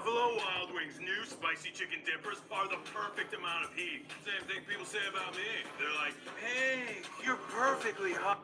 Buffalo Wild Wings' new spicy chicken dippers are the perfect amount of heat. Same thing people say about me. They're like, hey, you're perfectly hot.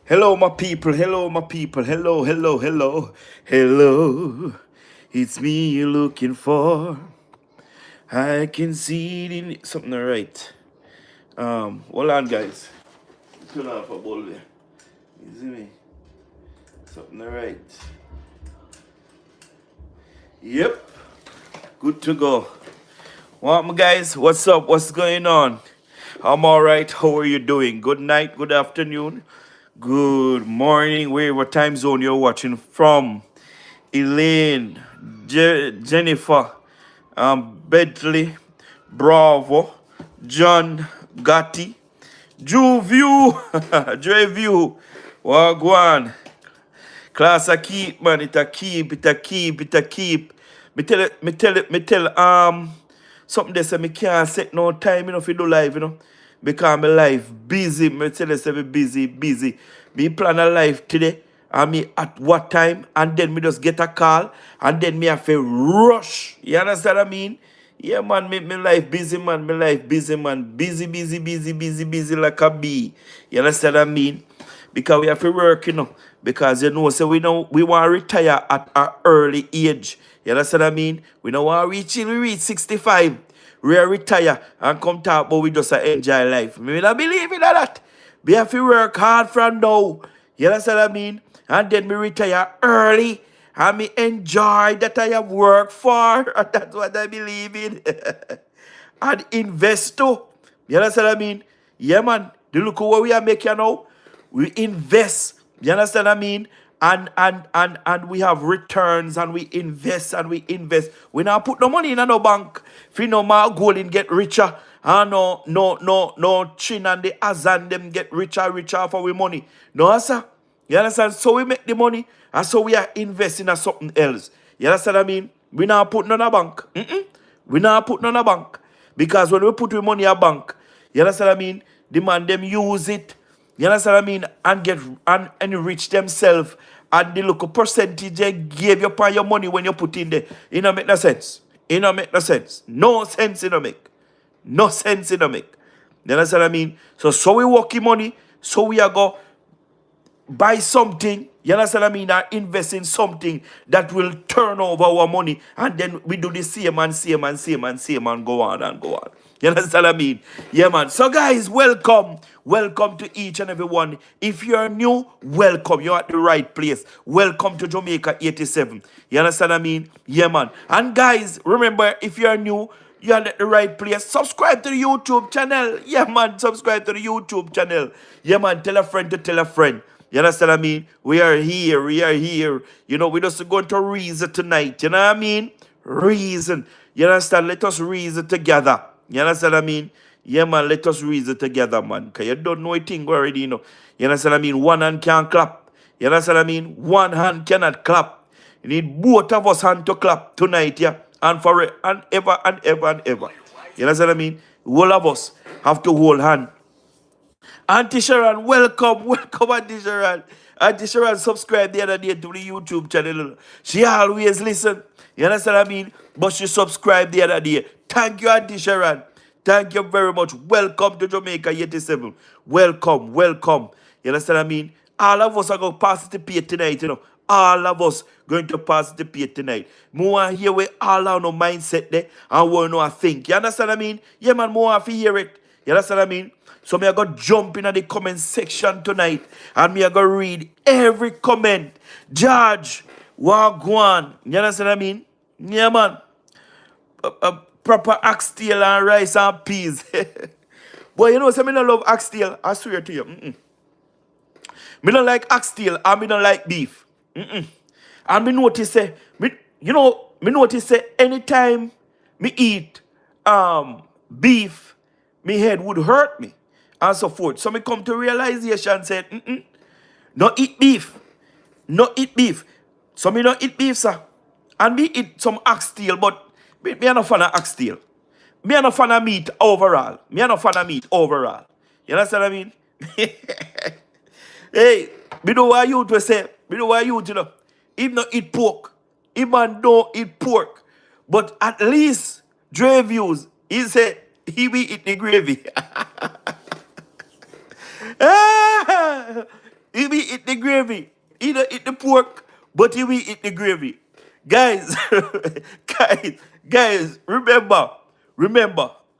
Hello, my people. Hello, my people. Hello, hello, hello, hello. It's me you're looking for. I can see it in something right. Hold on, guys. Turn off a ball there. You see me? Something right. Yep. Good to go. What, my guys? What's up? What's going on? I'm all right. How are you doing? Good night. Good afternoon. Good morning. What time zone you're watching from? Elaine, Jennifer, Bentley, Bravo, John, Gotti, Drew View, Dre View, Wagwan. Class a keep, man. It a keep, it a keep, it a keep. Me tell something they say me can't set no time, if you do live, Because my life busy. Me tell you say me busy. Me plan a life today. And me at what time, and then me just get a call, and then me have to rush. You understand what I mean? Yeah, man, me life busy, man. Me life busy, man. Busy like a bee. You understand what I mean? Because we have to work, Because so we want to retire at an early age. You understand what I mean? We don't want to reach 65. We retire and come talk but we just enjoy life. Me not believe in that. We have to work hard from now. You understand what I mean? And then me retire early. And me enjoy that I have worked for. And that's what I believe in. And invest too. You understand what I mean? Yeah, man. The look at what we are making now. We invest. You understand what I mean? And we have returns and we invest and we invest. We now put no money in no bank. If you know my goal in get richer. And no chin and the azan them get richer for we money. No, sir. You understand? So we make the money and so we are investing in something else. You understand what I mean? We now put none in a bank. We now put none in a bank. Because when we put we money in a bank, you understand what I mean? The man them use it. You understand what I mean? And get and enrich themselves. And the local percentage they give you upon your money when you put in there. It don't make no sense. It don't make no sense. No sense it don't make. No sense it don't make. You understand what I mean? So we work in money. So we are go buy something, you understand what I mean, or invest in something that will turn over our money, and then we do the same and go on and go on. You understand what I mean? Yeah, man. So, guys, welcome. Welcome to each and every one. If you're new, welcome. You're at the right place. Welcome to Jamaica 87. You understand what I mean? Yeah, man. And, guys, remember, if you're new, you're at the right place. Subscribe to the YouTube channel. Yeah, man. Subscribe to the YouTube channel. Yeah, man. Tell a friend to tell a friend. You understand what I mean? We are here. We are here. We just going to reason tonight. You know what I mean? Reason. You understand? Let us reason together. You understand what I mean? Yeah, man. Let us reason together, man. Because you don't know a thing already, You understand what I mean? One hand can't clap. You understand what I mean? One hand cannot clap. You need both of us hand to clap tonight, yeah? And for it, and ever and ever and ever. You understand what I mean? All of us have to hold hand. Auntie Sharon, welcome, Auntie Sharon. Auntie Sharon subscribed the other day to the YouTube channel. She always listen. You understand what I mean? But she subscribed the other day. Thank you, Auntie Sharon. Thank you very much. Welcome to Jamaica 87. Welcome. You understand what I mean? All of us are going to participate tonight, All of us going to participate tonight. More hear where all our no mindset there and what I think. You understand what I mean? Yeah, man, more have to hear it. You understand what I mean? So me I go jump in the comment section tonight and me I go read every comment. George, Wagwan. You understand what I mean? Yeah, man. Proper oxtail and rice and peas. But say me don't love oxtail. I swear to you. Me don't like oxtail and me don't like beef. And me notice say anytime me eat beef, me head would hurt me and so forth. So me come to realization said, no eat beef. No eat beef. So me don't eat beef, sir. And me eat some oxtail, but me are not fan of oxtail. Me are not fan of meat overall. You understand what I mean? Hey, me know what you to say. Me know what you to know. He not eat pork. He man don't eat pork. But at least Dre views, he said he will eat the gravy. He be eat the gravy. He don't eat the pork, but he will eat the gravy. Guys, guys, remember,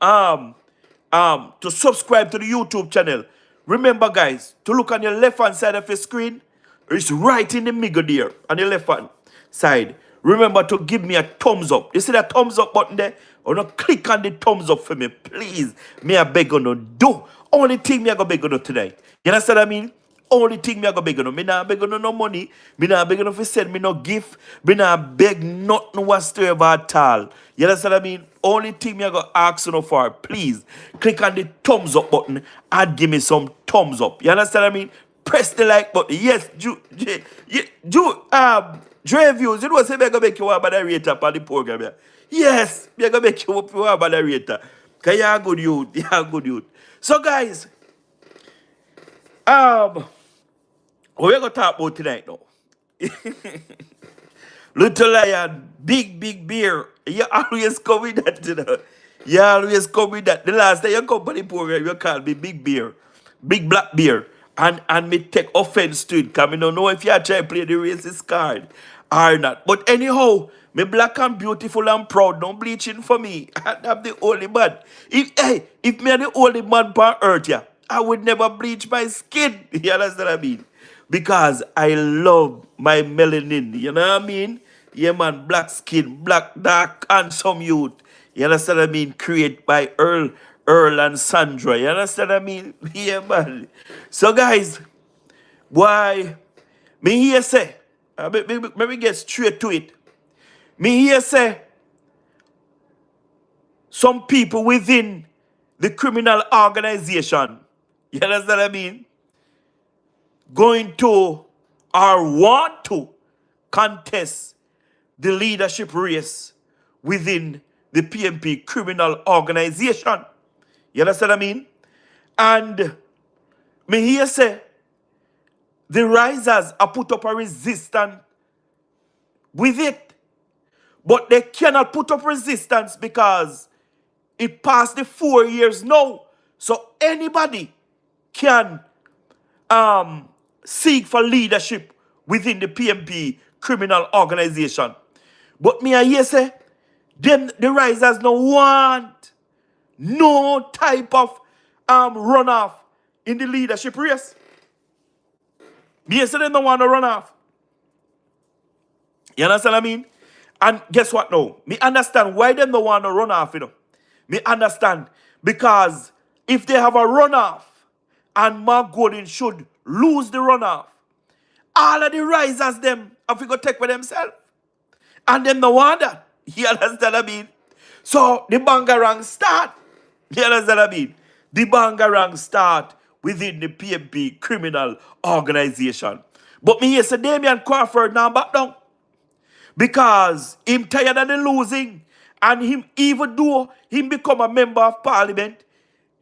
to subscribe to the YouTube channel. Remember, guys, to look on your left hand side of your screen. It's right in the middle there, on the left hand side. Remember to give me a thumbs up. You see that thumbs up button there? Or not click on the thumbs up for me, please. Me I beg you no do. Only thing me I go beg you no tonight. You understand what I mean? Only thing me I go beg you no. Me not beg you no money. Me not beg you no for send me no gift. Me not beg nothing whatsoever at all. You understand what I mean? Only thing me I go ask you no for, please. Click on the thumbs up button and give me some thumbs up. You understand what I mean? Press the like button. Yes, Dre views, you know say me gonna make you a moderator on the program here. Yes, me gonna make you a moderator. Cause you're a good youth, you're a good youth. So guys, what we gonna talk about tonight now? Little Lion, big beer. You always come with that, you know. You always come with that. The last time you come on the program, you call me Big Beer. Big Black Beer. And me take offense to it, because I don't know if you are trying to play the racist card or not. But anyhow, me black and beautiful and proud, don't bleaching for me. I'm the only man. If me are the only man on earth, yeah, I would never bleach my skin. You understand what I mean? Because I love my melanin. You know what I mean? Yeah, man, black skin, black, dark, handsome youth. You understand what I mean? Created by Earl and Sandra. You understand what I mean? Yeah, man. So, guys, why me here say, maybe get straight to it. Me here say, some people within the criminal organization, you understand what I mean? Going to or want to contest the leadership race within the PMP criminal organization. You understand what I mean? And me here say, the risers are put up a resistance with it. But they cannot put up resistance because it passed the 4 years now. So anybody can seek for leadership within the PMP criminal organization. But me I here say, the risers no want no type of runoff in the leadership race. Me say they don't want to run off. You understand what I mean? And guess what now? Me understand why them don't want to run off, you know. Me understand. Because if they have a runoff and Mark Golden should lose the runoff, all of the risers them have to go take for themselves. And them no want that. You understand what I mean? So the bangarang start. You understand what I mean? The bangarang start within the PMP criminal organization. But me here say Damian Crawford now back down. Because him tired of the losing. And him, even though him become a member of parliament,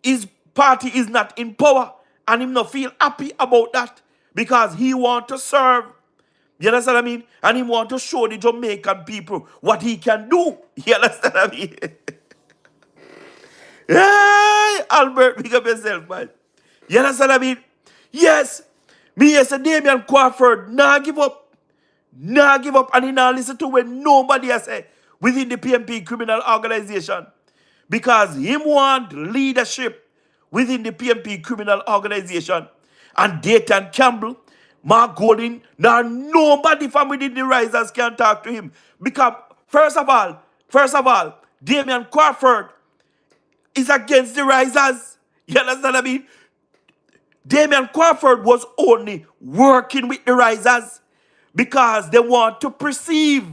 his party is not in power. And him not feel happy about that. Because he want to serve. You understand what I mean? And he want to show the Jamaican people what he can do. You understand what I mean? Hey, Albert, pick up yourself, man. You understand what I mean? Yes, me yes, Damian Crawford, nah give up. Nah give up, and he now listen to when nobody has said within the PMP criminal organization. Because him want leadership within the PMP criminal organization. And Dayton Campbell, Mark Golding, now nobody from within the risers can talk to him. Because first of all, Damian Crawford is against the risers. You understand what I mean? Damian Crawford was only working with the risers because they want to perceive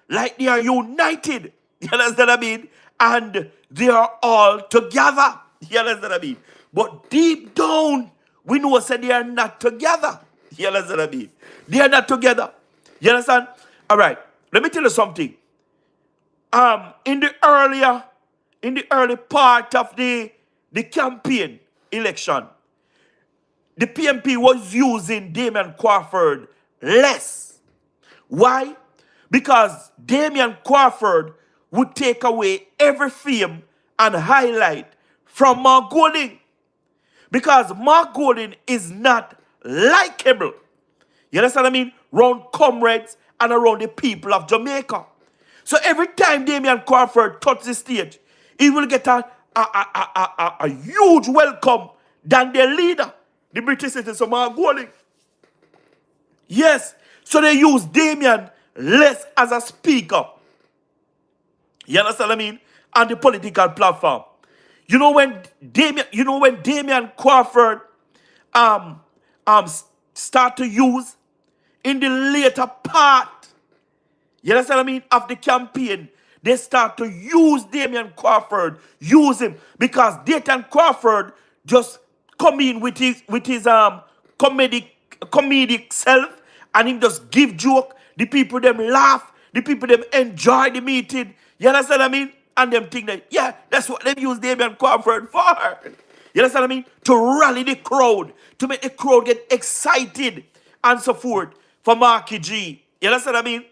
like they are united. You understand what I mean? And they are all together. You understand what I mean? But deep down, we know that they are not together. You understand what I mean? They are not together. You understand? All right. Let me tell you something. In the early part of the campaign election, the PMP was using Damian Crawford less. Why? Because Damian Crawford would take away every fame and highlight from Mark Golding. Because Mark Golding is not likable. You understand what I mean? Around comrades and around the people of Jamaica. So every time Damian Crawford touches the stage, he will get a huge welcome than their leader, the British citizen, Mark Golding. Yes. So they use Damian less as a speaker. You understand what I mean? On the political platform. You know when Damian Crawford um start to use in the later part, you understand what I mean, of the campaign, they start to use Damian Crawford, use him, because Damian Crawford just come in with his comedic self, and him just give joke. The people them laugh, the people them enjoy the meeting. You understand what I mean? And them think that, yeah, that's what they use Damian Crawford for. You understand what I mean? To rally the crowd, to make the crowd get excited and so forth for Marky G. You understand what I mean?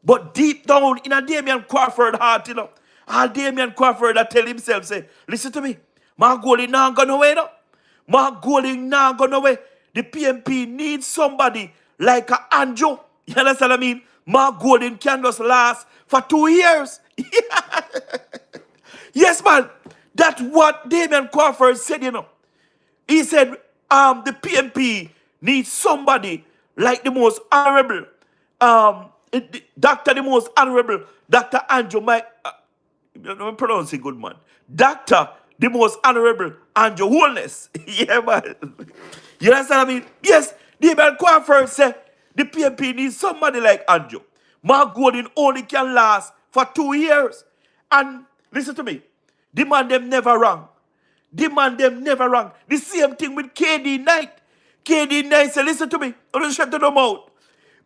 But deep down in a Damian Crawford heart, all Damian Crawford that tell himself, say, listen to me, my goalie not gonna away now. My goalie not gonna away. The PMP needs somebody like a Anjo. You understand what I mean? My goalie can just last for 2 years. Yes, man. That's what Damian Crawford said, He said, the PMP needs somebody like the most honorable, the most honorable, Dr. Andrew Mike, let me pronounce it good, man. Dr. the most honorable Andrew Holness. Yeah, man. You understand what I mean? Yes, Damian Crawford said the PMP needs somebody like Andrew. Mark Golding only can last for 2 years. And listen to me, the man them never wrong. The man them never wrong. The same thing with KD Knight. KD Knight said, listen to me, I'm going to shut them out.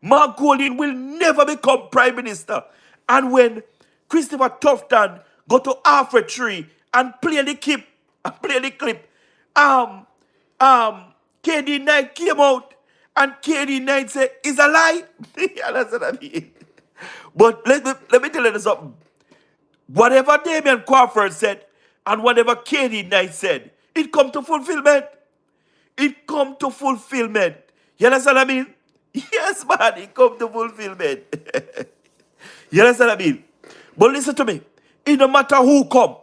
Mark Golding will never become Prime Minister. And when Christopher Tufton go to Alfred Tree and play the clip, KD Knight came out and KD Knight said, it's a lie. That's what I mean. But let me tell you something. Whatever Damian Crawford said and whatever KD Knight said, it come to fulfillment. It come to fulfillment. You understand what I mean? Yes, man, it come to fulfillment. You understand what I mean? But listen to me. It no matter who come.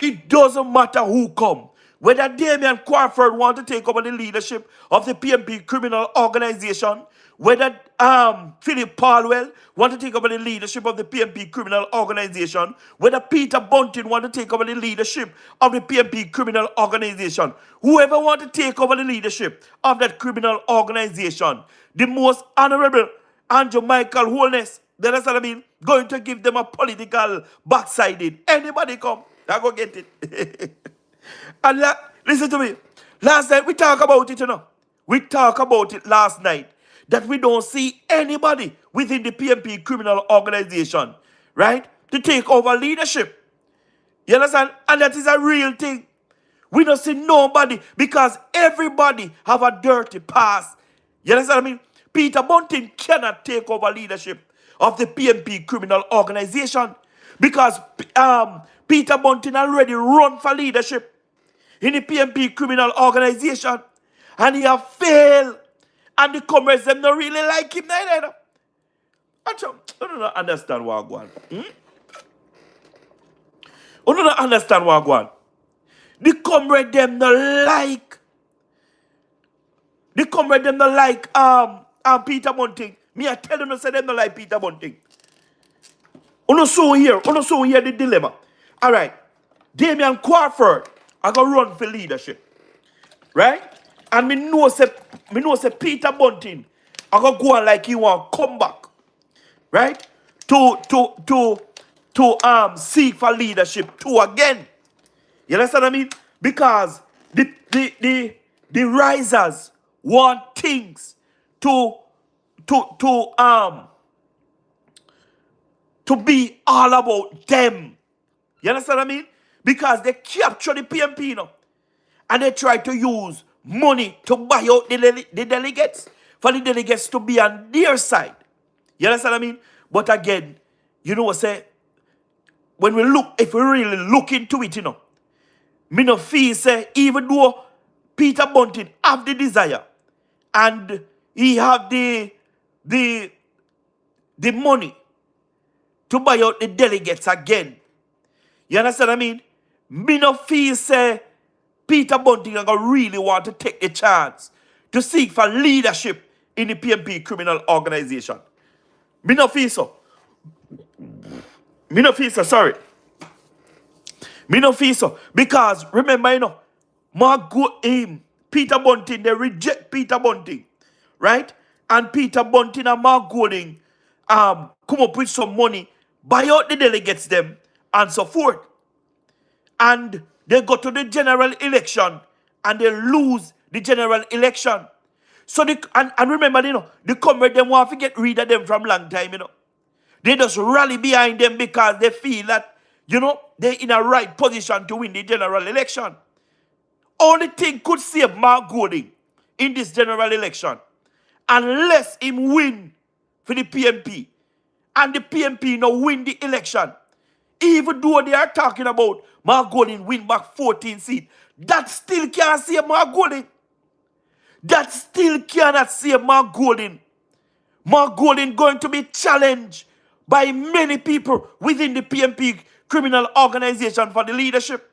It doesn't matter who come. Whether Damian Crawford want to take over the leadership of the PMP criminal organization, whether Philip Palwell want to take over the leadership of the PMP criminal organization, whether Peter Bunting want to take over the leadership of the PMP criminal organization, whoever want to take over the leadership of that criminal organization, the most honorable Andrew Michael Holness, that's what I mean, going to give them a political backsided. Anybody come, I go get it. And listen to me. Last night we talk about it, We talk about it last night. That we don't see anybody within the PMP criminal organization, right, to take over leadership. You understand? And that is a real thing. We don't see nobody because everybody have a dirty past. You understand what I mean? Peter Bunting cannot take over leadership of the PMP criminal organization because Peter Bunting already run for leadership in the PMP criminal organization and he have failed. And the comrades them don't really like him neither. I don't understand what I'm going. I don't understand what I'm going. The comrade them don't like. The comrade them don't like Peter Bunting. Me I tell you, say them don't like Peter Bunting. You so here the dilemma. All right, Damian Crawford I go run for leadership, right? And me know say Peter Bunting I go on like he want come back, right? To seek for leadership too again. You understand what I mean? Because the risers want things to be all about them. You understand what I mean? Because they capture the PMP, and they try to use money to buy out the delegates, for the delegates to be on their side. You understand what I mean? But again, you know what I say? When we look, if we really look into it, me no feel say, even though Peter Bunting have the desire, and he have the money to buy out the delegates again. You understand what I mean? Me no feel say Peter Bunting gonna really want to take the chance to seek for leadership in the PMP criminal organization. Me no feel so. Me no feel so, sorry. Me no feel so. Because remember, Peter Bunting, they reject Peter Bunting. Right? And Peter Bunting and Mark Golding come up with some money, buy out the delegates them, and so forth. And they go to the general election and they lose the general election. So and remember, the comrade them want to get rid of them from long time, They just rally behind them because they feel that, they're in a right position to win the general election. Only thing could save Mark Golding in this general election, unless him win for the PMP. And the PMP now win the election. Even though they are talking about Mark Golding win back 14 seats, that still can't save Mark Golding. That still cannot save Mark Golding. Mark Golding going to be challenged by many people within the PMP criminal organization for the leadership.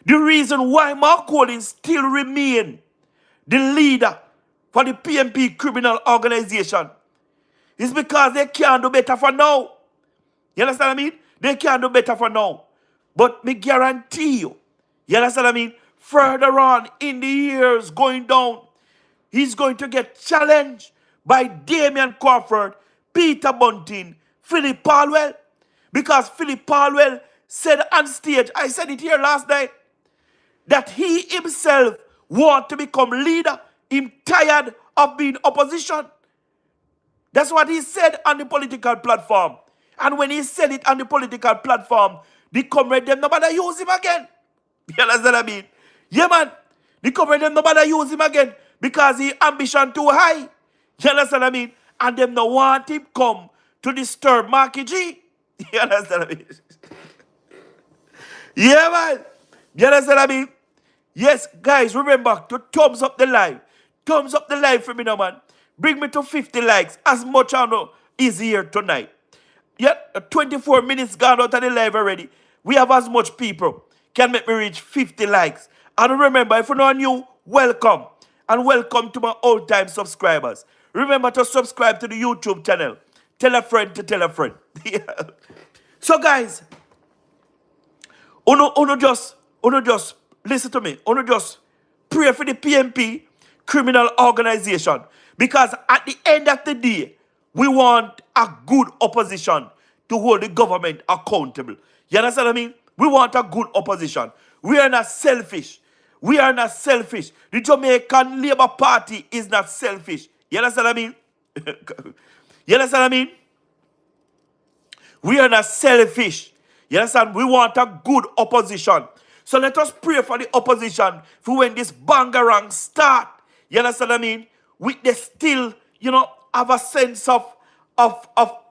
The reason why Mark Golding still remain the leader for the PMP criminal organization is because they can't do better for now. You understand what I mean? They can't do better for now. But me guarantee you understand what I mean? Further on in the years going down, he's going to get challenged by Damian Crawford, Peter Bunting, Philip Palwell. Because Philip Palwell said on stage, I said it here last night, that he himself want to become leader. He's tired of being opposition. That's what he said on the political platform. And when he said it on the political platform, the comrade them nobody use him again. You understand what I mean? Yeah, man. The comrade them nobody use him again because his ambition too high. You understand what I mean? And them no want him come to disturb Marky G. You understand what I mean? Yeah, man. You understand what I mean? Yes, guys, remember to thumbs up the live. Thumbs up the live for me now, man. Bring me to 50 likes. As much I know is here tonight. Yet, 24 minutes gone out of the live already. We have as much people. Can make me reach 50 likes. And remember, if you're not new, welcome. And welcome to my old-time subscribers. Remember to subscribe to the YouTube channel. Tell a friend to tell a friend. So, guys, uno just listen to me. Uno just pray for the PMP criminal organization. Because at the end of the day, we want a good opposition to hold the government accountable. You understand what I mean? We want a good opposition. We are not selfish. We are not selfish. The Jamaican Labour Party is not selfish. You understand what I mean? You understand what I mean? We are not selfish. You understand? We want a good opposition. So let us pray for the opposition for when this bangarang start. You understand what I mean? They still, have a sense of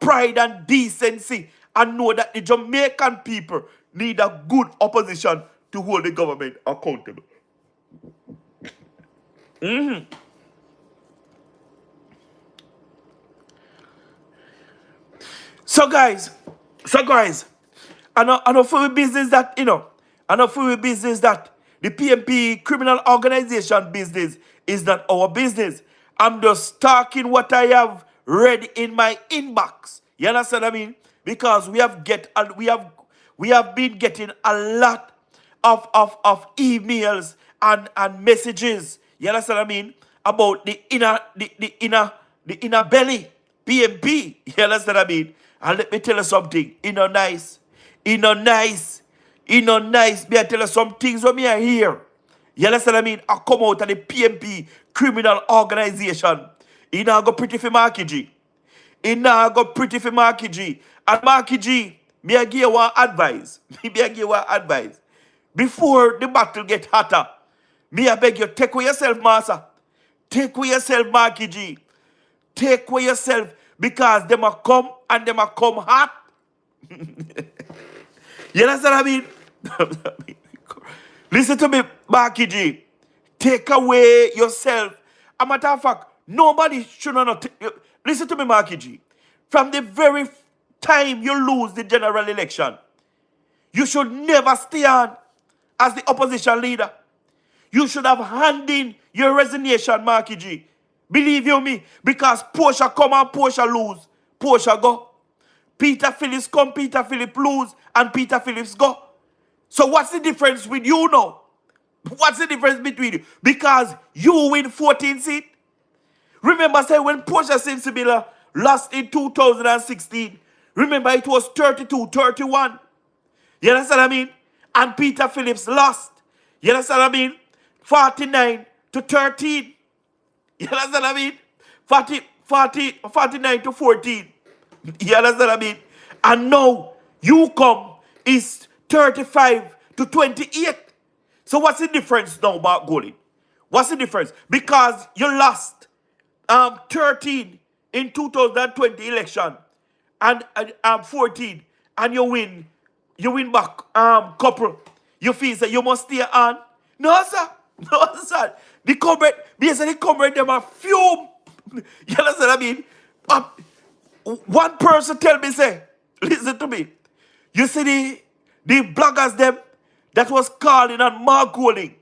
pride and decency and know that the Jamaican people need a good opposition to hold the government accountable. So guys, I know for the business that, I know for the business that the PMP criminal organization business is not our business. I'm just talking what I have read in my inbox. You understand what I mean? Because we have been getting a lot of emails and messages. You understand what I mean? About the inner belly, PMP. You understand what I mean? And let me tell you something. Nice. Me I tell you some things when me are here. You understand what I mean? I come out of the PMP criminal organization. It now go pretty for Marky G. And Marky G, me I give you one advice. Before the battle get hotter, me I beg you, take away yourself, Master. Take away yourself, Marky G. Take away yourself, because them a come and them a come hot. You understand what I mean? Listen to me, Marky G. Take away yourself A matter of fact, nobody should not. Listen to me, Marky G. From the very time you lose the general election, you should never stand as the opposition leader. You should have handed in your resignation, Marky G. Believe you me, because Portia come and Portia lose, Portia go. Peter Phillips come, Peter Phillips lose, and Peter Phillips go. So what's the difference with you now? What's the difference between you? Because you win 14 seats. Remember, say when Portia Simpson lost in 2016, remember it was 32-31. You understand what I mean? And Peter Phillips lost. You understand what I mean? 49-13. You understand what I mean? 49-14. You understand what I mean? And now you come is 35-28. So what's the difference now about Golden? What's the difference? Because you lost 13 in 2020 election and 14, and you win back couple. You feel that you must stay on? No, sir. No, sir. The comrade, them are fume. You understand what I mean? One person tell me, say, listen to me. You see the bloggers them that was calling on Mark Golding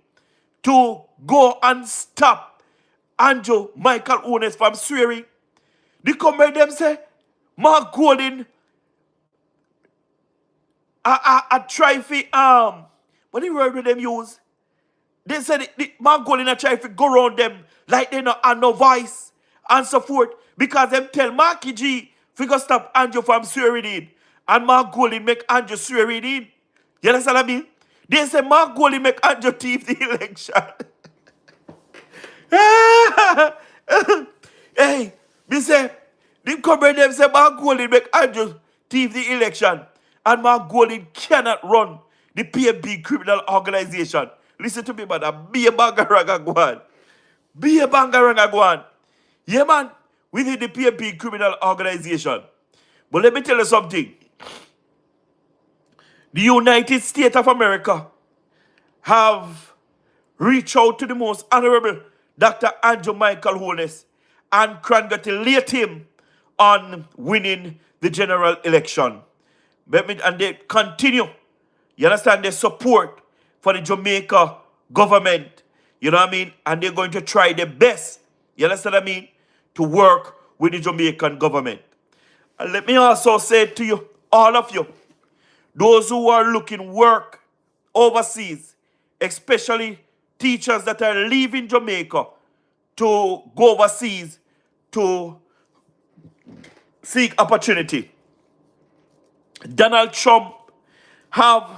to go and stop Andrew Michael Ones from swearing. The comrade them say, Mark Golding a try for what the word with them use? They said Mark Golding a try to go around them like they not have no voice and so forth, because them tell Marky G we go stop Andrew from swearing in, and Mark Golding make Andrew swearing in. You understand what I mean? They say Mark Golding make Andrew thief the election. Hey, me say, the comrade them say Mark Golding make Andrew thief the election, and Mark Golding cannot run the PMP criminal organization. Listen to me, man. Be a bangaranga go on. Be a bangaranga go on. Yeah, man. Within the PMP criminal organization. But let me tell you something. The United States of America have reached out to the most honorable Dr. Andrew Michael Holness and congratulate him on winning the general election. And they continue, you understand, their support for the Jamaica government, you know what I mean? And they're going to try their best, you understand what I mean, to work with the Jamaican government. And let me also say to you, all of you, those who are looking work overseas, especially teachers that are leaving Jamaica to go overseas to seek opportunity. Donald Trump have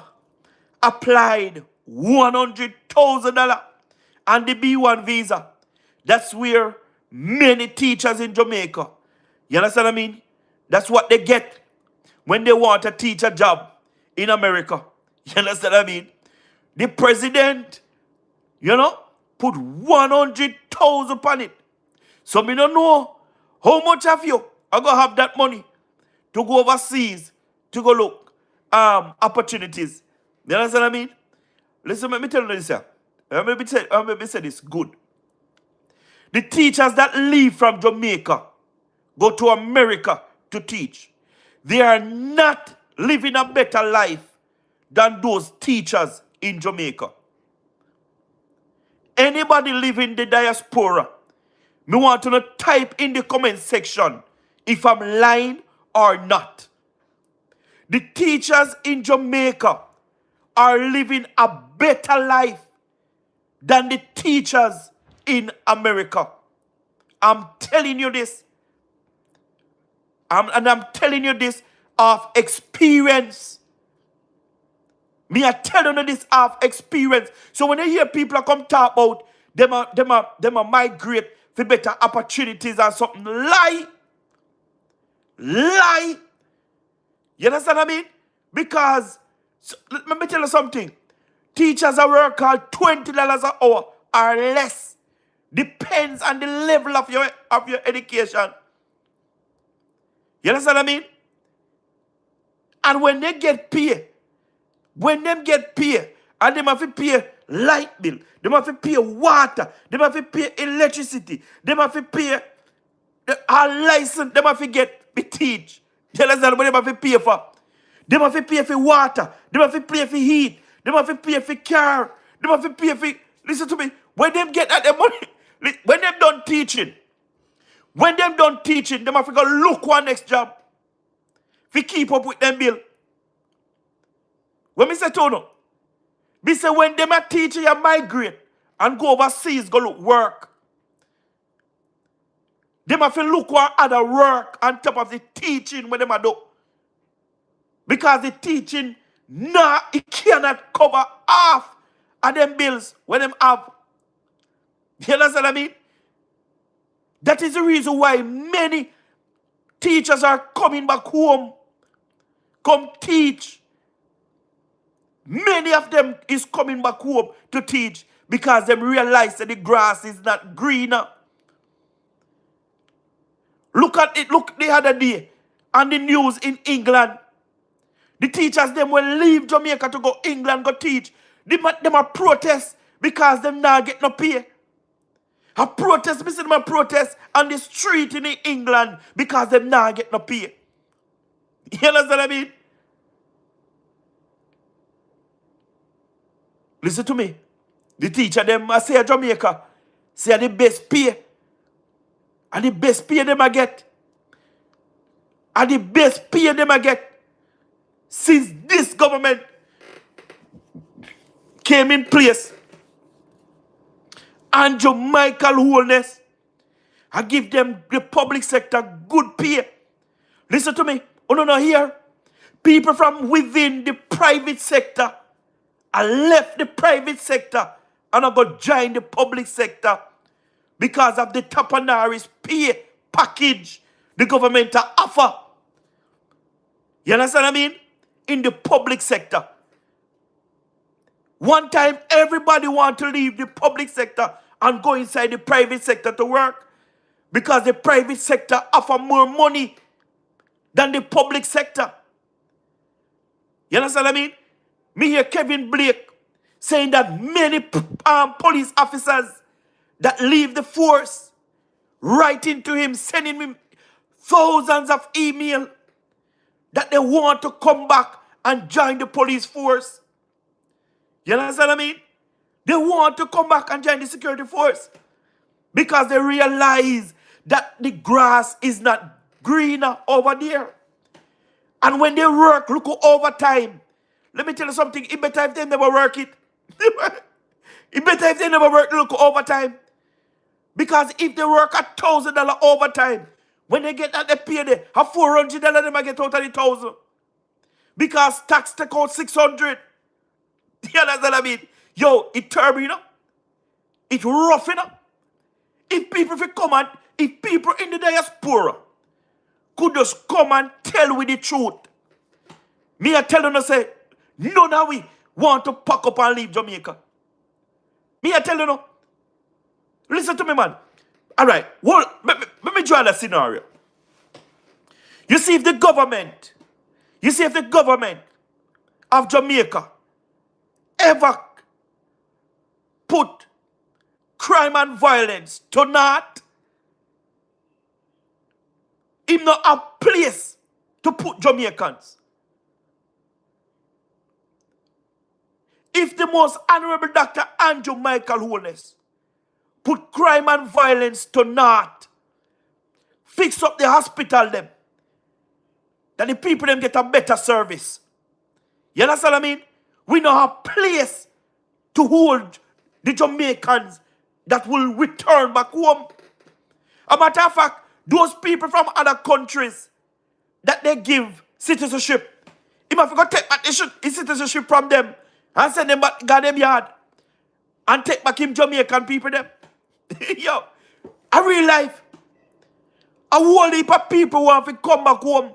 applied $100,000 on the B1 visa. That's where many teachers in Jamaica, you understand what I mean? That's what they get when they want to teach a job in America. You understand what I mean? The president, you know, put 100,000 upon it. So me don't know how much of you are going to have that money to go overseas to go look opportunities. You understand what I mean? Listen, let me tell you this here. Let me say this good. The teachers that leave from Jamaica go to America to teach. They are not living a better life than those teachers in Jamaica. Anybody living the diaspora, me want to know, type in the comment section if I'm lying or not. The teachers in Jamaica are living a better life than the teachers in America. I'm telling you this. I'm telling you this of experience. Me are telling you this of experience. So when you hear people come talk about them are migrate for better opportunities and something, lie. You understand what I mean? Because, let me tell you something. Teachers are work called $20 an hour or less. Depends on the level of your education. You understand what I mean? And when they get paid, and them have to pay light bill. Them have to pay water. Them have to pay electricity. Them have to pay a license. Them have to get be teach. You understand what them have to pay for? Them have to pay for water. Them have to pay for heat. Them have to pay for car. Them have to pay for... Listen to me. When them get at the money, when them done teaching, them have to go look one next job. If keep up with them bill. When me say to no, me say when them are teaching you migrate and go overseas, go look work. Them have to look what other work on top of the teaching when them are do. Because the teaching, it cannot cover half of them bills when them have. You understand what I mean? That is the reason why many teachers are coming back home. Come teach. Many of them is coming back home to teach because they realize that the grass is not greener. Look at it, look the other day on the news in England. The teachers them will leave Jamaica to go England go teach. Them a protest because them not get no pay. A protest, me see them a protest on the street in England because them not get no pay. You understand what I mean? Listen to me. The teacher them I say Jamaica say the best pay. And the best pay them I get. And the best pay them I get since this government came in place. And Jamaican wholeness. I give them the public sector good pay. Listen to me. Oh no, here. People from within the private sector I left the private sector and I go join the public sector because of the Tapanaris pay package the government offer. You understand what I mean? In the public sector. One time, everybody want to leave the public sector and go inside the private sector to work because the private sector offer more money than the public sector. You understand what I mean? Me hear Kevin Blake saying that many police officers that leave the force writing to him, sending him thousands of emails that they want to come back and join the police force. You understand what I mean? They want to come back and join the security force because they realize that the grass is not greener over there. And when they work, look at overtime. Let me tell you something. It better if they never work it. It better if they never work, look at overtime. Because if they work $1,000 overtime, when they get that, they pay them $400, they might get out of the 1,000. Because tax take out 600. You understand what I mean? Yo, it turbo, you know? It rough, you know? If people if people in the diaspora could just come and tell with the truth, me I tell them to say, none of we want to pack up and leave Jamaica. Me I tell you no. Listen to me, man. All right, well, let me draw a scenario. You see if the government of Jamaica ever put crime and violence to naught, him not a place to put Jamaicans. If the most honorable Dr. Andrew Michael Holness put crime and violence to naught, fix up the hospital them, then the people them get a better service. You understand what I mean? We know a place to hold the Jamaicans that will return back home. A matter of fact, those people from other countries that they give citizenship, he must go take back his citizenship from them and send them back to them yard and take back him Jamaican people them. Yo, a real life. A whole heap of people want to come back home.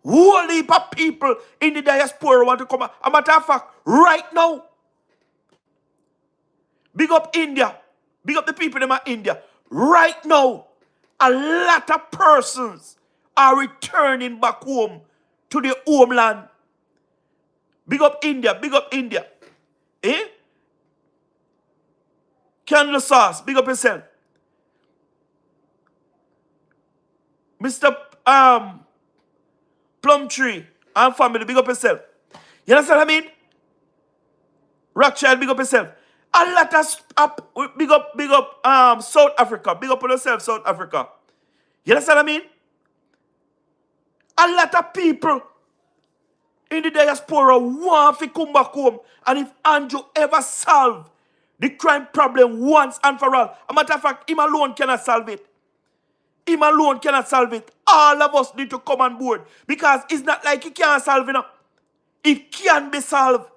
Whole heap of people in the diaspora want to come back. A matter of fact, right now, big up India. Big up the people in India. Right now, a lot of persons are returning back home to their homeland. Big up India, big up India. Eh? Candle Sauce, big up yourself. Mr. Plumtree and family, big up yourself. You understand what I mean? Rothschild, big up yourself. A lot of big up South Africa. Big up on yourself, South Africa. You understand what I mean? A lot of people in the diaspora want to come back home. And if Andrew ever solve the crime problem once and for all, a matter of fact, him alone cannot solve it. Him alone cannot solve it. All of us need to come on board. Because it's not like he can't solve it. It can be solved.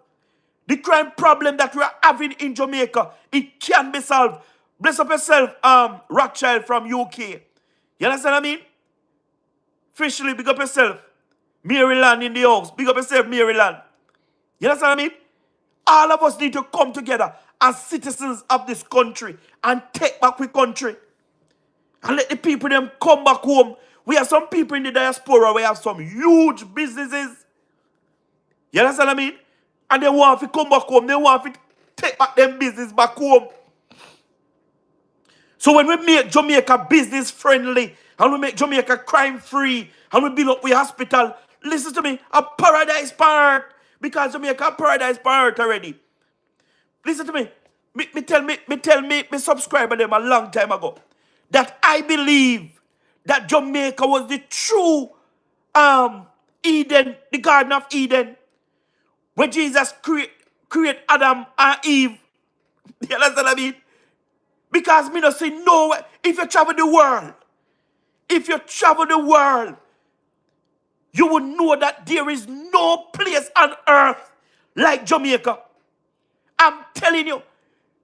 The crime problem that we are having in Jamaica, it can be solved. Bless up yourself, Rothschild from UK. You understand what I mean? Officially, big up yourself. Maryland in the house. Big up yourself, Maryland. You understand what I mean? All of us need to come together as citizens of this country and take back the country. And let the people them come back home. We have some people in the diaspora, we have some huge businesses. You understand what I mean? And they want to come back home. They want to take back them business back home. So when we make Jamaica business friendly, and we make Jamaica crime free, and we build up we hospital, listen to me, a paradise part. Because Jamaica a paradise part already. Listen to me. Me tell me subscriber them a long time ago that I believe that Jamaica was the true Eden, the Garden of Eden, where Jesus create Adam and Eve. You understand what I mean? Because me not see nowhere. If you travel the world, you will know that there is no place on earth like Jamaica. I'm telling you,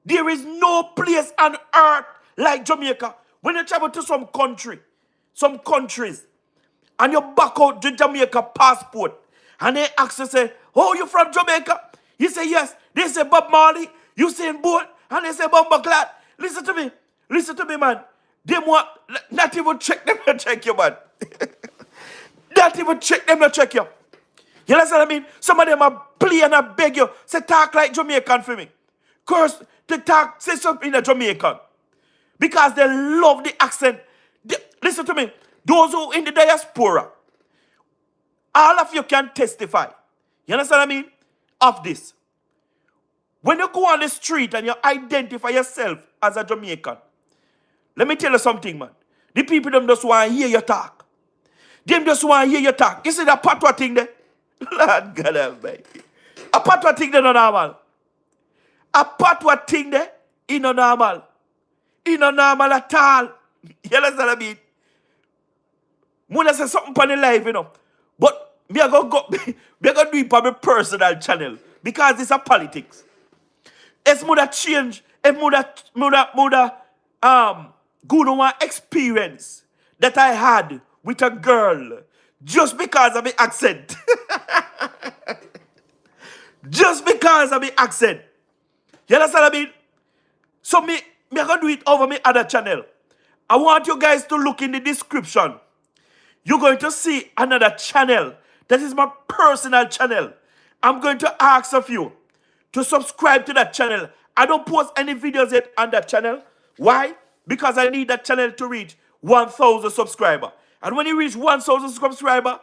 there is no place on earth like Jamaica. When you travel to some countries, and you back out the Jamaica passport, and they ask you, say, oh, you from Jamaica? You say, yes. They say, Bob Marley. You say, Boat. And they say, Bumba Glad. Listen to me, man. They want, not even check them to check you, man. Not even check them to check you. You understand what I mean? Some of them are play and I beg you, say, talk like Jamaican for me. Curse, to talk, say something in a Jamaican. Because they love the accent. Listen to me. Those who in the diaspora, all of you can testify. You understand what I mean? Of this. When you go on the street and you identify yourself as a Jamaican, let me tell you something, man. The people them just want to hear you talk. Them just want to hear you talk. You see that patwa thing there? Lord God Almighty. A patwa thing there no normal. A patwa thing there is no normal. It's no normal at all. You understand what I mean? Muna say something on the live, you know. But me are going to do it on my personal channel. Because it's a politics. It's more that change. It's more that good one experience that I had with a girl just because of the accent. Just because of the accent. You understand what I mean? So me are going to do it over my other channel. I want you guys to look in the description. You're going to see another channel. That is my personal channel. I'm going to ask of you to subscribe to that channel. I don't post any videos yet on that channel. Why? Because I need that channel to reach 1,000 subscribers. And when you reach 1,000 subscribers,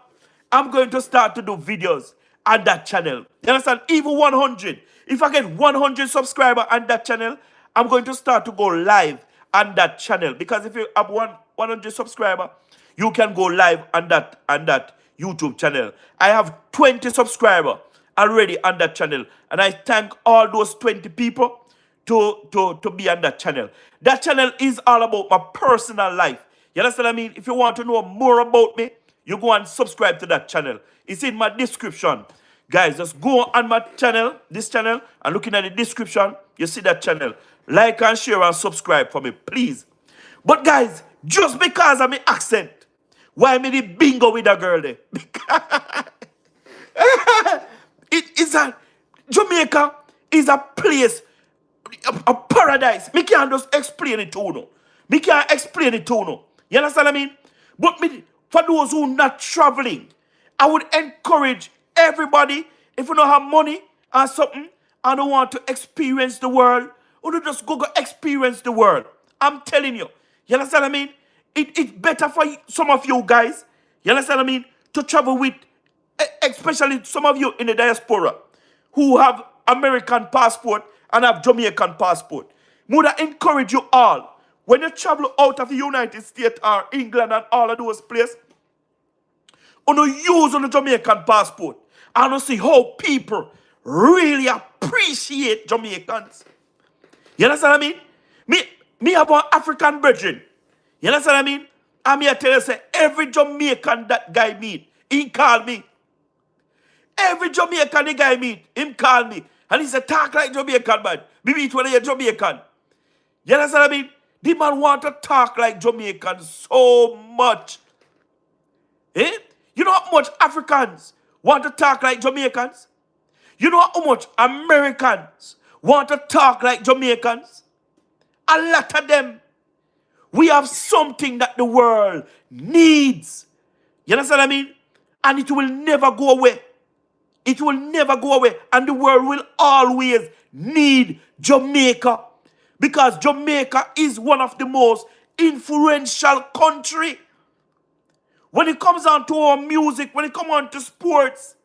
I'm going to start to do videos on that channel. You understand? Even 100. If I get 100 subscribers on that channel, I'm going to start to go live on that channel. Because if you have 100 subscribers, you can go live on that YouTube channel. I have 20 subscribers already on that channel. And I thank all those 20 people to be on that channel. That channel is all about my personal life. You understand what I mean? If you want to know more about me, you go and subscribe to that channel. It's in my description. Guys, just go on my channel, this channel, and looking at the description, you see that channel. Like and share and subscribe for me, please. But guys, just because of my accent, why me the bingo with a girl there? Jamaica is a place, a paradise. Me can't just explain it to you. Me can't explain it to you. You understand what I mean? But for those who are not traveling, I would encourage everybody, if you don't have money or something, and don't want to experience the world, Uno just go experience the world. I'm telling you. You understand what I mean? It's better for some of you guys, you understand what I mean, to travel with, especially some of you in the diaspora who have American passport and have Jamaican passport. Would I encourage you all, when you travel out of the United States or England and all of those places, use on the Jamaican passport and see how people really appreciate Jamaicans. You understand what I mean? Me have one African brethren. You understand what I mean? I'm here to tell you, say, every Jamaican that guy meet, he call me. Every Jamaican the guy meet, him call me. And he said, talk like Jamaican, man. Me meet when you're Jamaican. You understand what I mean? The man want to talk like Jamaican so much. Eh? You know how much Africans want to talk like Jamaicans? You know how much Americans want to talk like Jamaicans? A lot of them. We have something that the world needs. You understand what I mean? And it will never go away. It will never go away. And the world will always need Jamaica. Because Jamaica is one of the most influential countries. When it comes on to our music, when it comes on to sports,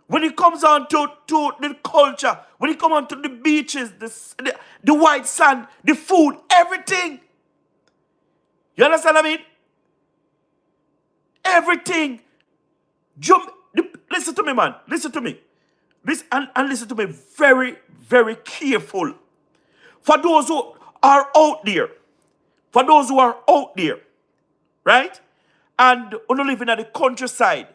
when it comes on to the culture, when it comes on to the beaches, the white sand, the food, everything. You understand what I mean? Everything. Listen to me, man. Listen to me. And listen to me very, very careful. For those who are out there, right? And who living at the countryside,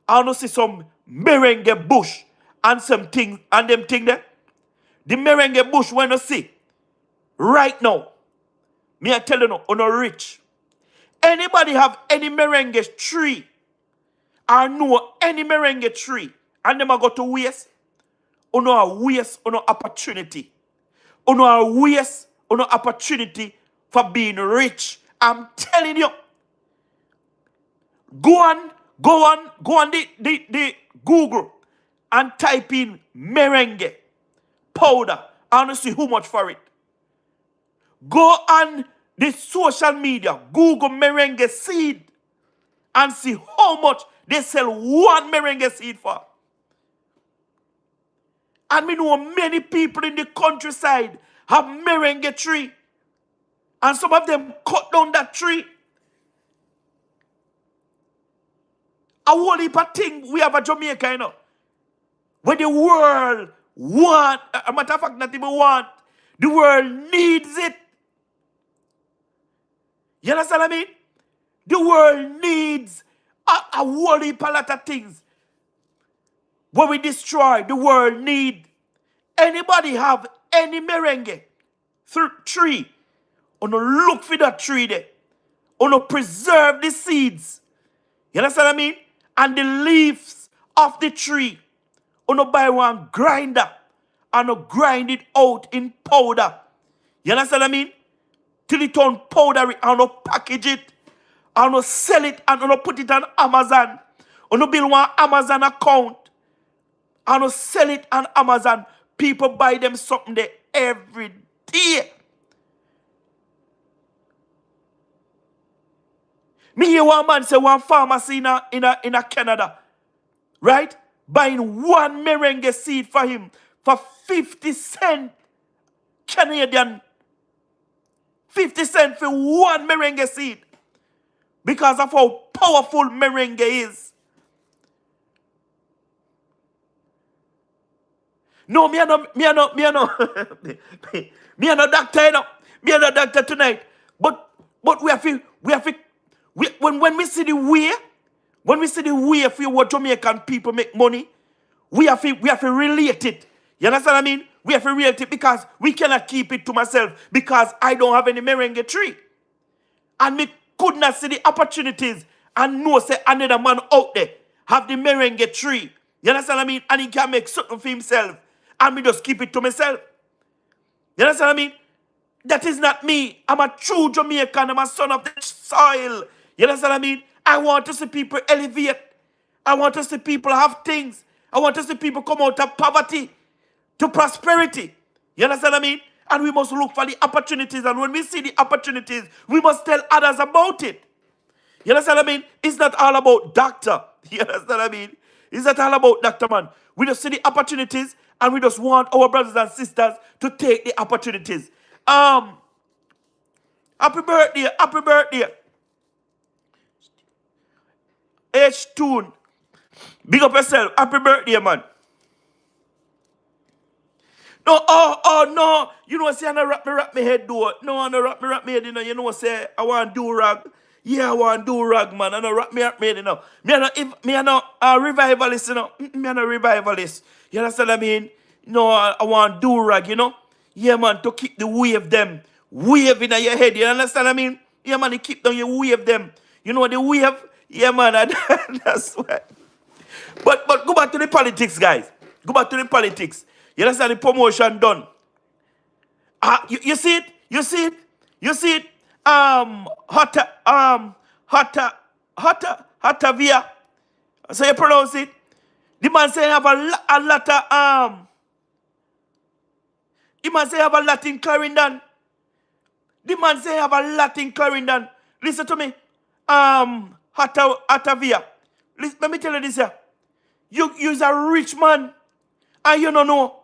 I want to see some merengue bush and some things and them thing there. The merengue bush when you see right now, me I tell you no, you're not rich. Anybody have any merengue tree or know any merengue tree and them a go to waste? You know a waste, you know opportunity. You know a waste, you know opportunity for being rich. I'm telling you. Go on the Google and type in merengue powder. I want to see how much for it. Go on the social media, Google merengue seed and see how much they sell one merengue seed for. And we know many people in the countryside have merengue tree. And some of them cut down that tree. A whole heap of thing we have a Jamaica, you know. Where the world want, a matter of fact, not even want, the world needs it. You understand what I mean? The world needs a whole heap of lot of things. When we destroy, the world need. Anybody have any merengue tree? Or no look for that tree there. Or no preserve the seeds. You understand what I mean? And the leaves of the tree. Or no buy one grinder. And no grind it out in powder. You understand what I mean? Till it turn powdery and no package it. And no sell it and no put it on Amazon. Or no build one Amazon account. And no sell it on Amazon. People buy them something there every day. Me hear one man say one pharmacy in a Canada, right? Buying one merengue seed for him for 50 cents Canadian. 50 cents for one merengue seed. Because of how powerful merengue is. No, me no me no doctor, you know. Me no doctor tonight. But we have to when we see the way for what Jamaican people make money, we have to relate it. You understand what I mean? We have to relate it because we cannot keep it to myself because I don't have any merengue tree. And me could not see the opportunities and know say another man out there have the merengue tree. You understand what I mean? And he can make something for himself. And me just keep it to myself. You understand what I mean? That is not me. I'm a true Jamaican. I'm a son of the soil. You understand what I mean? I want to see people elevate. I want to see people have things. I want to see people come out of poverty to prosperity. You understand what I mean? And we must look for the opportunities. And when we see the opportunities, we must tell others about it. You understand what I mean? It's not all about doctor. You understand what I mean? It's not all about doctor, man. We just see the opportunities and we just want our brothers and sisters to take the opportunities. Happy birthday, happy birthday. H-Tune. Big up yourself. Happy birthday, man. No, no. You know, say I don't wrap my head, though. No, I don't wrap my head, you know. You know, say I want do rag. Yeah, I want do rag, man. I don't wrap my head, you know. Me I know a revivalist, you know. Me I know revivalist. You understand what I mean? No, I want do rag, you know. Yeah, man, to keep the wave them. Wave in your head, you understand what I mean? Yeah, man, you keep down your wave them. You know the wave? Yeah, man, that's why. But go back to the politics, guys. Go back to the politics. You understand the promotion done? You see it? You see it? You see it? Hatavia. So you pronounce it? The man say have a lot of the man say have a lot in Clarendon. The man say have a lot in Clarendon. Listen to me. Hatavia. Let me tell you this here. You's a rich man and you don't know.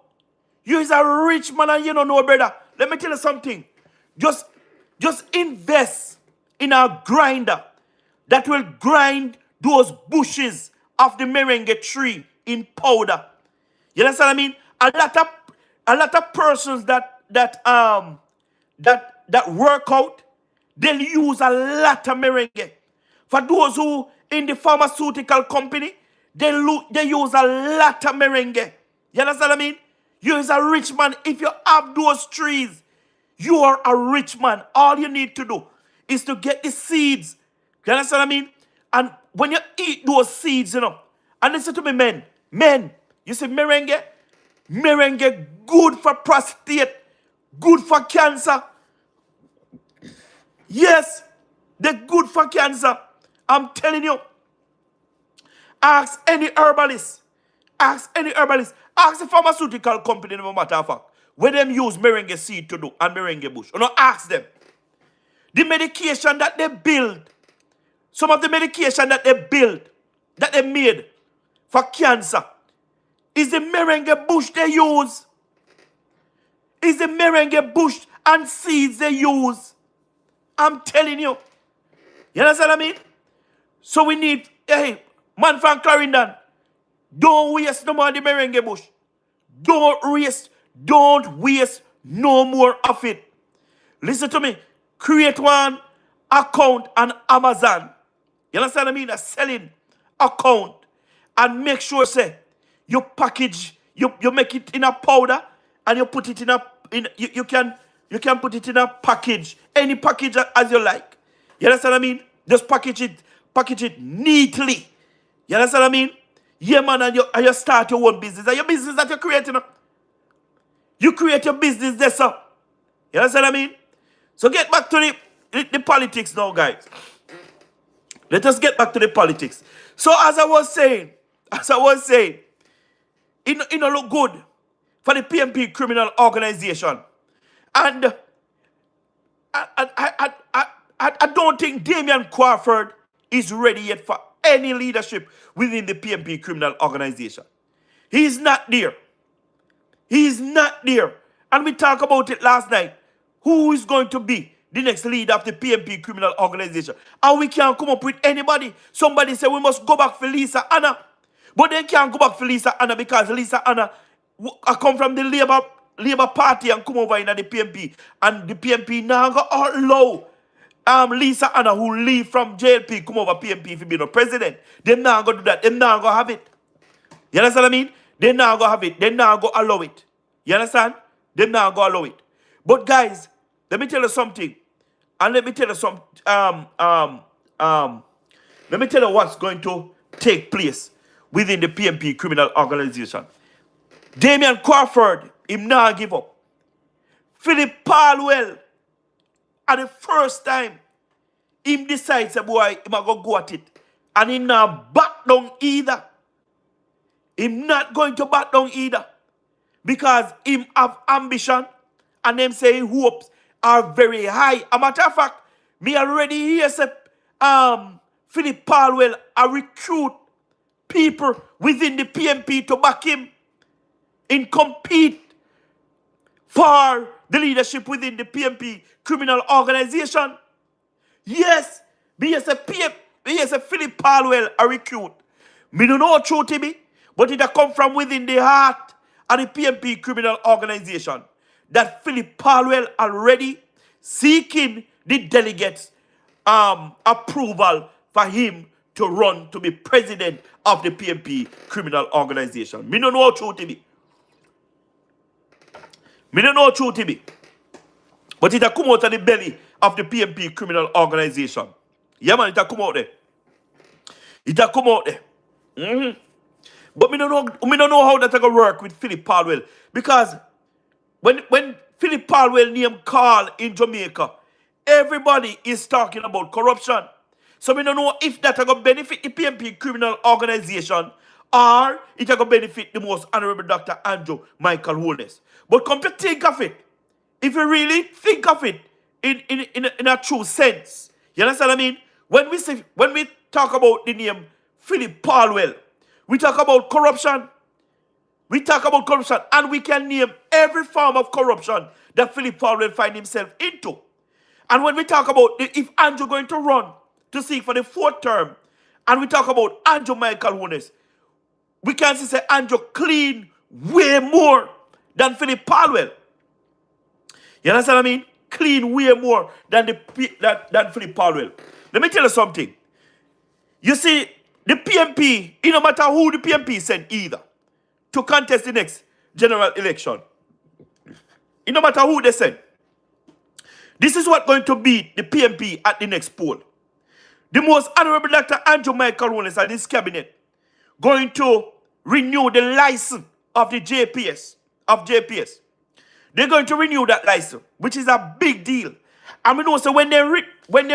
You's a rich man and you don't know, brother. Let me tell you something. Just invest in a grinder that will grind those bushes of the merengue tree in powder. You understand what I mean? A lot of persons that work out, they'll use a lot of merengue. For those who in the pharmaceutical company, they use a lot of merengue. You understand what I mean? You is a rich man. If you have those trees, you are a rich man. All you need to do is to get the seeds. You understand what I mean? And when you eat those seeds, you know, and listen to me, men, you see merengue good for prostate, good for cancer. Yes, they're good for cancer. I'm telling you. Ask any herbalist. Ask any herbalist. Ask the pharmaceutical company, no matter of fact, where them use merengue seed to do and merengue bush. Or not ask them. The medication that they build, some of the medication that they build, that they made for cancer, is the merengue bush they use. Is the merengue bush and seeds they use. I'm telling you. You understand what I mean? So we need, hey, man from Clarendon, don't waste no more of the merengue bush. Don't waste no more of it. Listen to me. Create one account on Amazon. You understand what I mean? A selling account. And make sure, say, you package, you make it in a powder and you put it you can put it in a package. Any package as you like. You understand what I mean? Just package it neatly. You understand what I mean? Yeah, man, and you start your own business. And your business that you're creating. You create your business there, sir. You understand what I mean? So get back to the politics now, guys. Let us get back to the politics. So as I was saying, it don't look good for the PMP criminal organization. And I don't think Damian Crawford is ready yet for any leadership within the PMP criminal organization. He's not there. He's not there. And we talked about it last night. Who is going to be the next leader of the PMP criminal organization? And we can't come up with anybody. Somebody said we must go back for Lisa Anna. But they can't go back for Lisa Anna because Lisa Anna come from the Labour Party and come over in the PMP. And the PMP now go allow Lisa Anna, who leave from JLP, come over PMP if he be no president. They now go do that. They now go have it. You understand what I mean? They now go have it. They now go allow it. You understand? They now go allow it. But guys, let me tell you something. And let me tell you what's going to take place within the PMP criminal organization. Damian Crawford, him now give up. Philip Palwell, at the first time, him decides, boy, him a go at it. And him not back down either. Him not going to back down either. Because him have ambition and them say hopes are very high. A matter of fact, me already hear say Philip Palwell a recruit people within the PMP to back him in compete for the leadership within the PMP criminal organization. Yes, me as a Philip Palwell a recruit. Me don't know true to me, but it a come from within the heart of the PMP criminal organization that Philip Palwell already seeking the delegates approval for him to run to be president of the PMP criminal organization. Me don't know true to me. Me don't know true to me. But it a come out of the belly of the PMP criminal organization. Yeah, man, it a come out there. It a come out there. But me don't know how that a go work with Philip Palwell. Because when Philip Palwell name call in Jamaica, everybody is talking about corruption. So we don't know if that a go benefit the PMP criminal organization or it a go benefit the most honorable Dr. Andrew Michael Holness. But come to think of it, if you really think of it in a true sense, you understand what I mean? When we talk about the name Philip Palwell, we talk about corruption. We talk about corruption, and we can name every form of corruption that Philip Palwell find himself into. And when we talk about if Andrew going to run to seek for the 4th term, and we talk about Andrew Michael Holness, we can say Andrew clean way more than Philip Palwell. You understand what I mean? Clean way more than than Philip Palwell. Let me tell you something. You see, the PMP, it no matter who the PMP send either to contest the next general election. It no matter who they send. This is what going to beat the PMP at the next poll. The most honorable Dr. Andrew Michael Holness and his cabinet going to renew the license of the JPS. They're going to renew that license, which is a big deal. And we know so when they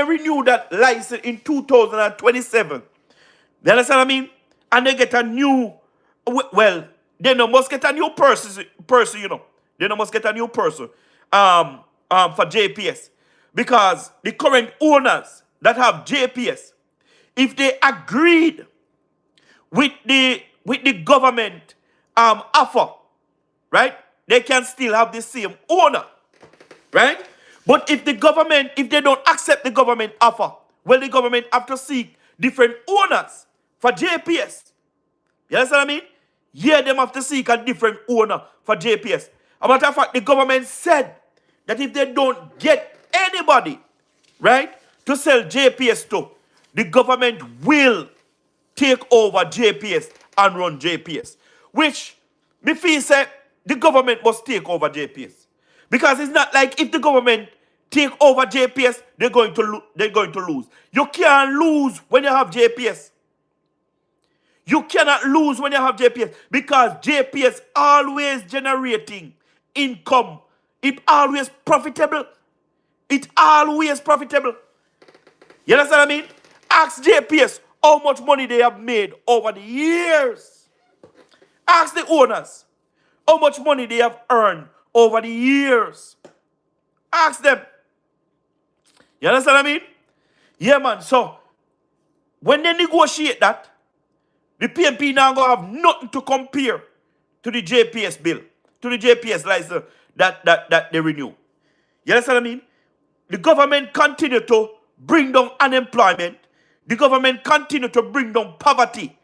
renew that license in 2027, you understand what I mean? And they get a new, well, they no must get a new person, you know. They no must get a new person for JPS. Because the current owners that have JPS, if they agreed with the government offer, right, they can still have the same owner, right? But if they don't accept the government offer, well, the government have to seek different owners for JPS. You understand what I mean? Yeah, them have to seek a different owner for JPS. As a matter of fact, the government said that if they don't get anybody, right, to sell JPS to, the government will take over JPS and run JPS. Which, me feel say, the government must take over JPS. Because it's not like if the government take over JPS, they're going to lose. You can't lose when you have JPS. You cannot lose when you have JPS because JPS always generating income. It always profitable. It always profitable. You understand what I mean? Ask JPS how much money they have made over the years. Ask the owners how much money they have earned over the years. Ask them. You understand what I mean? Yeah, man. So, when they negotiate that, the PMP now going to have nothing to compare to the JPS bill, to the JPS license that they renew. You understand what I mean? The government continue to bring down unemployment. The government continue to bring down poverty.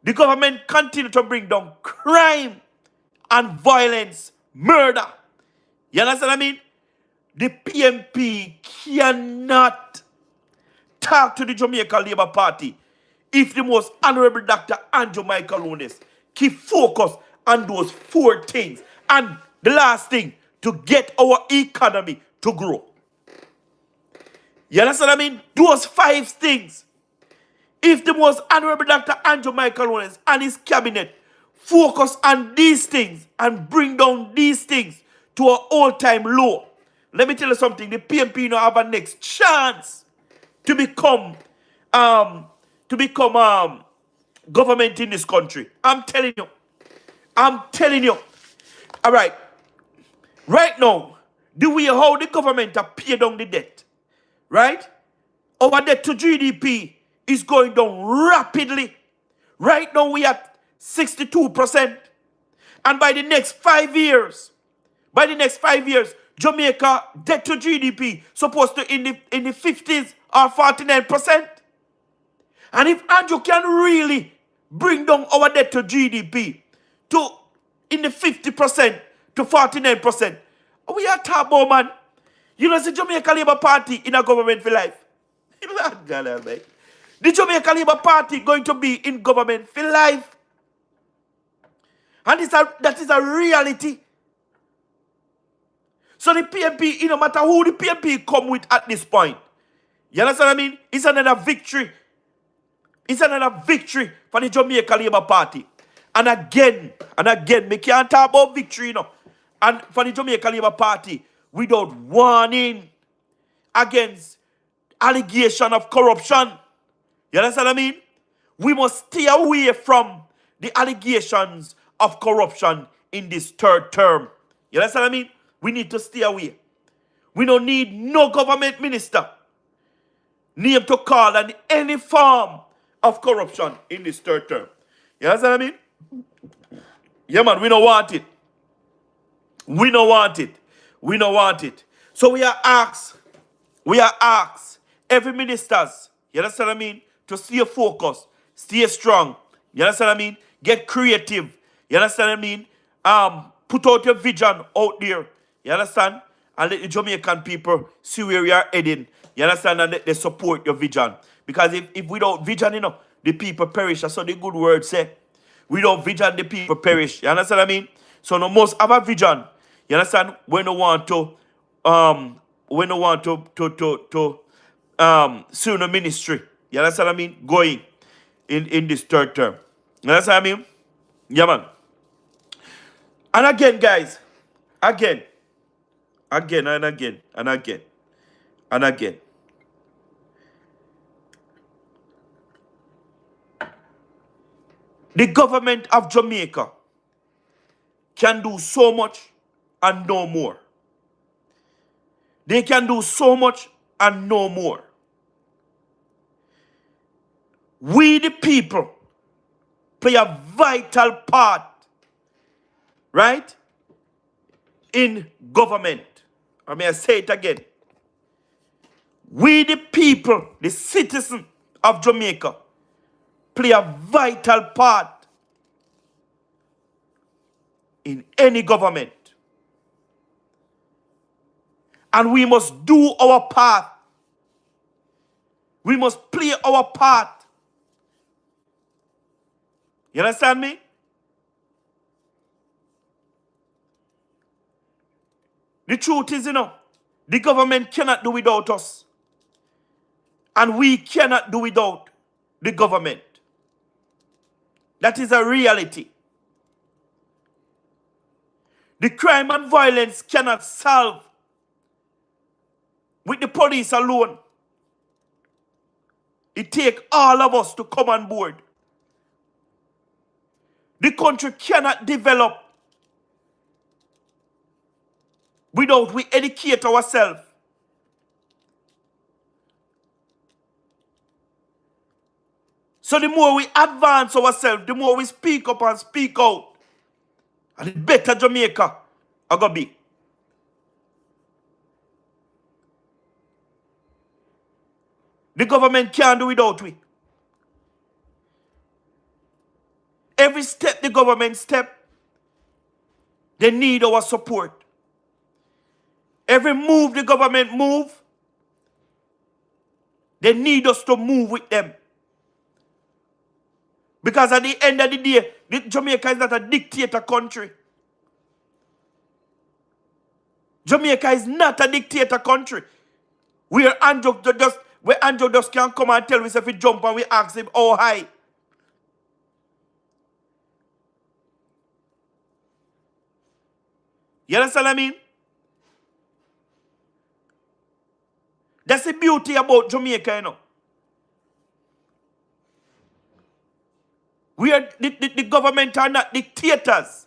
The government continue to bring down crime and violence, murder. You understand what I mean? The PMP cannot talk to the Jamaica Labour Party if the most honorable Dr. Andrew Michael Holness keep focus on those 4 things. And the last thing, to get our economy to grow. You understand what I mean? Those 5 things. If the most honorable Dr. Andrew Michael Holness and his cabinet focus on these things and bring down these things to an all-time low, let me tell you something, the PMP now have a next chance to become government in this country. I'm telling you. All right. Right now, the way how the government have paid down the debt, right? Our debt to GDP is going down rapidly. Right now we at 62%. And by the next 5 years, Jamaica debt to GDP supposed to in the 50s or 49%. And if Andrew can really bring down our debt to GDP to in the 50% to 49%, we are talking about, man. You know, the Jamaica Labour Party in a government for life. God, the Jamaica Labour Party going to be in government for life. And that is a reality. So the PMP, no matter who the PMP come with at this point, you understand what I mean? It's another victory. It's another victory for the Jamaica Labour Party. And again, we can't talk about victory, you know. And for the Jamaica Labour Party, without warning against allegation of corruption. You understand what I mean? We must stay away from the allegations of corruption in this third term. You understand what I mean? We need to stay away. We don't need no government minister name to call on any form of corruption in this third term. You understand what I mean? Yeah, man, we don't want it. We don't want it. We don't want it. So we are asked, every ministers, you understand what I mean, to stay focused, stay strong. You understand what I mean? Get creative. You understand what I mean? Put out your vision out there. You understand? And let the Jamaican people see where we are heading. You understand? And let they support your vision. Because if without vision, you know, the people perish. That's what the good word say. Without vision, the people perish. You understand what I mean? So no must have a vision. You understand? When you want to soon a ministry. You understand what I mean? Going in this third term. You understand what I mean? Yeah, man. And again, guys, again. The government of Jamaica can do so much and no more. They can do so much and no more. We, the people, play a vital part, right, in government. I mean, I say it again. We, the people, the citizens of Jamaica, play a vital part in any government. And we must do our part. We must play our part. You understand me? The truth is, you know, the government cannot do without us. And we cannot do without the government. That is a reality. The crime and violence cannot solve with the police alone. It takes all of us to come on board. The country cannot develop without we educate ourselves. So the more we advance ourselves, the more we speak up and speak out, and the better Jamaica are going to be. The government can't do without we. Every step the government step, they need our support. Every move the government move, they need us to move with them. Because at the end of the day, Jamaica is not a dictator country. Jamaica is not a dictator country. Where Andrew just can come and tell us if we jump and we ask him how high. You understand what I mean? That's the beauty about Jamaica, you know. We are the government are not dictators.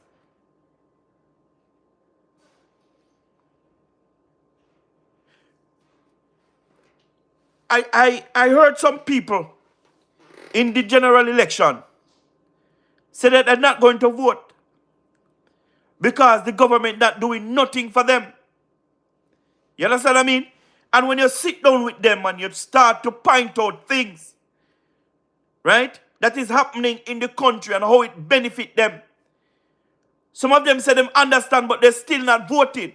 I heard some people in the general election say that they're not going to vote because the government not doing nothing for them. You understand what I mean? And when you sit down with them and you start to point out things, right, that is happening in the country and how it benefit them. Some of them say they understand, but they're still not voting.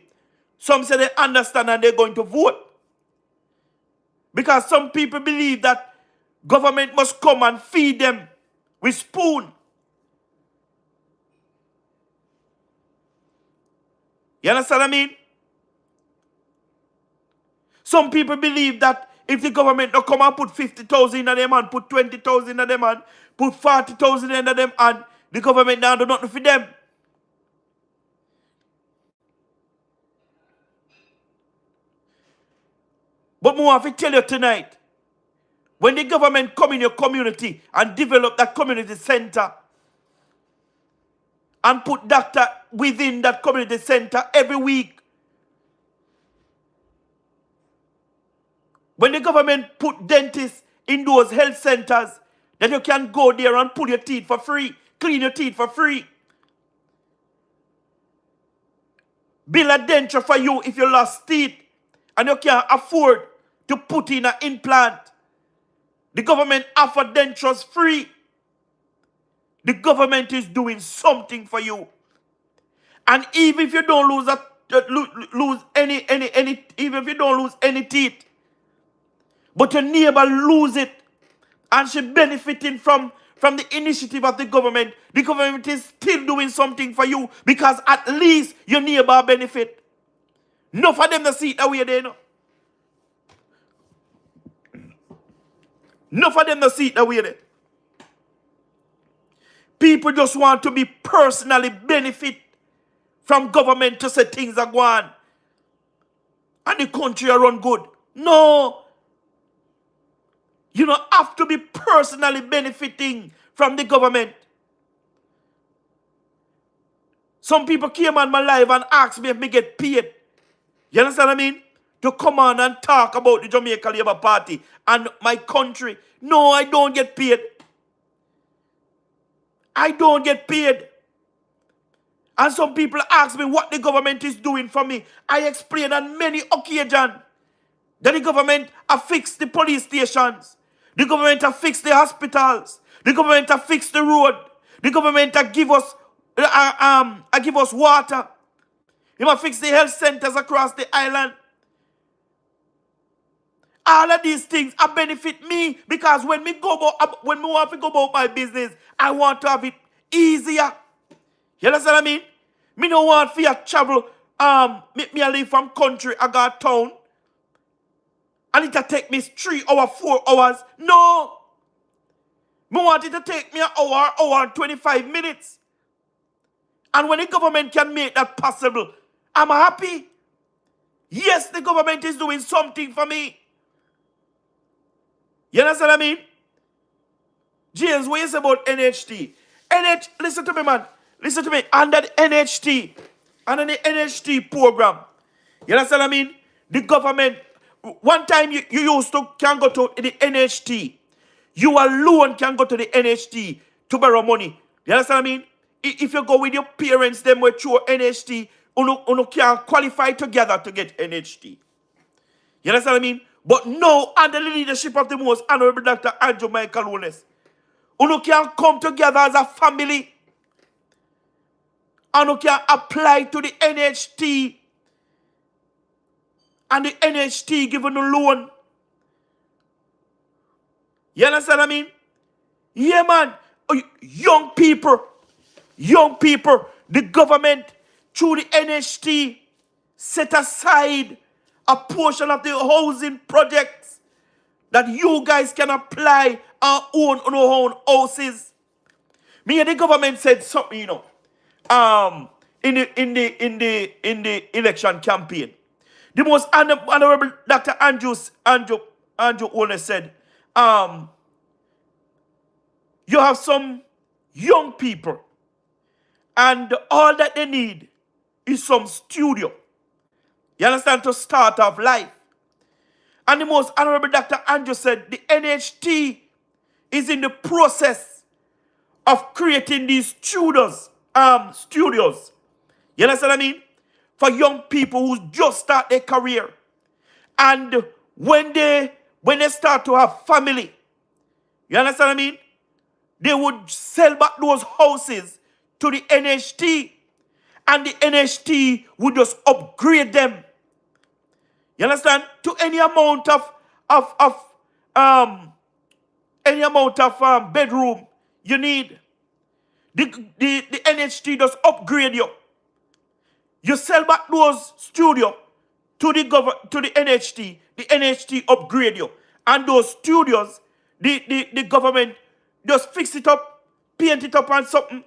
Some say they understand and they're going to vote. Because some people believe that government must come and feed them with spoon. You understand what I mean? Some people believe that if the government don't come and put 50,000 in them and put 20,000 in them and put 40,000 in them and the government now do nothing for them. But I want to tell you tonight, when the government come in your community and develop that community center and put doctor within that community center every week, when the government put dentists in those health centers, that you can go there and pull your teeth for free, clean your teeth for free, build a denture for you if you lost teeth and you can't afford to put in an implant. The government offer dentures free. The government is doing something for you. And even if you don't lose any even if you don't lose any teeth, but your neighbor lose it and she benefiting from the initiative of the government is still doing something for you because at least your neighbor benefit. Enough for them to see it that way there, no. Enough for them to see it that way there. People just want to be personally benefit from government to say things are going and the country are run good. No. You don't have to be personally benefiting from the government. Some people came on my live and asked me if me get paid. You understand what I mean? To come on and talk about the Jamaica Labour Party and my country. No, I don't get paid. I don't get paid. And some people ask me what the government is doing for me. I explain on many occasions that the government have fixed the police stations. The government have fixed the hospitals. The government have fixed the road. The government have give us water. They have fixed the health centers across the island. All of these things are benefit me because when me want to go about my business, I want to have it easier. You understand what I mean? Me don't want to travel. Me I live from country, I got town. And it take me 3 hours, 4 hours. No. Me want it to take me an hour and 25 minutes. And when the government can make that possible, I'm happy. Yes, the government is doing something for me. You understand what I mean? James, what you say about NHT? Listen to me, man. Listen to me. Under the NHT program, you understand what I mean? The government, one time you used to can go to the NHT. You alone can go to the NHT to borrow money. You understand what I mean? If you go with your parents, them were through NHT, you can qualify together to get NHT. You understand what I mean? But now, under the leadership of the most honorable Dr. Andrew Michael Woolness, you can come together as a family and you can apply to the NHT and the NHT giving a loan. You understand what I mean? Yeah, man. Young people, the government, through the NHT, set aside a portion of the housing projects that you guys can apply and own on your own houses. Me and the government said something, you know, in the election campaign. The most honorable Dr. Andrew Owner said, you have some young people and all that they need is some studio. You understand? To start off life. And the most honorable Dr. Andrew said the NHT is in the process of creating these studios. Studios. You understand what I mean? For young people who just start their career. And when they start to have family, you understand what I mean? They would sell back those houses to the NHT. And the NHT would just upgrade them. You understand? To any amount of bedroom you need. The NHT does upgrade you. You sell back those studio to the NHT. The NHT upgrade you. And those studios, the government just fix it up, paint it up and something.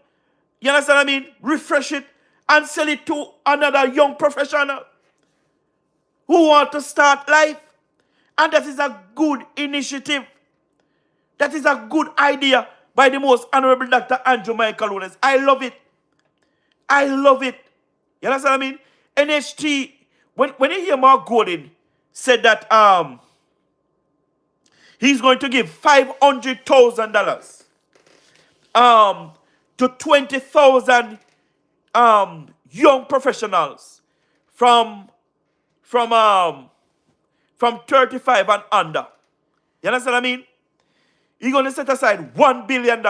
You understand what I mean? Refresh it and sell it to another young professional who want to start life. And that is a good initiative. That is a good idea by the most honorable Dr. Andrew Michael Lunes. I love it. I love it. You understand what I mean? NHT, when you hear Mark Golden said that he's going to give $500,000 to 20,000 young professionals from 35 and under. You understand what I mean? He's going to set aside $1 billion.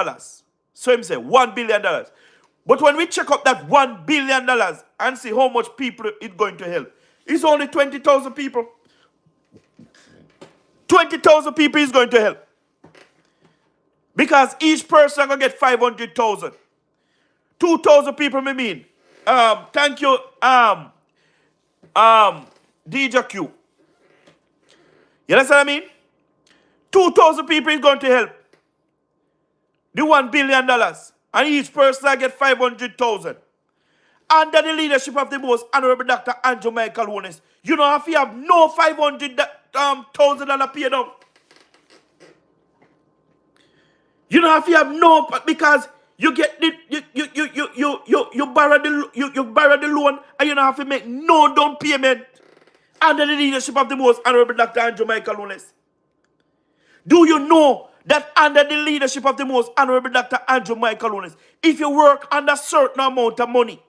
So him say $1 billion. But when we check up that $1 billion and see how much people it's going to help, it's only 20,000 people. 20,000 people is going to help. Because each person going to get 500,000. 2,000 people, me mean. Thank you, DJ Q. You understand what I mean? 2,000 people is going to help. The $1 billion. And each person I get 500,000. Under the leadership of the most honorable Dr. Andrew Michael Lunes, you don't have to have no $500,000 paid down. You don't have to have no, because you get the you borrow the loan and you don't have to make no down payment under the leadership of the most honorable Dr. Andrew Michael Lunes. Do you know that under the leadership of the most honorable Dr. Andrew Michael Lunes, if you work under a certain amount of money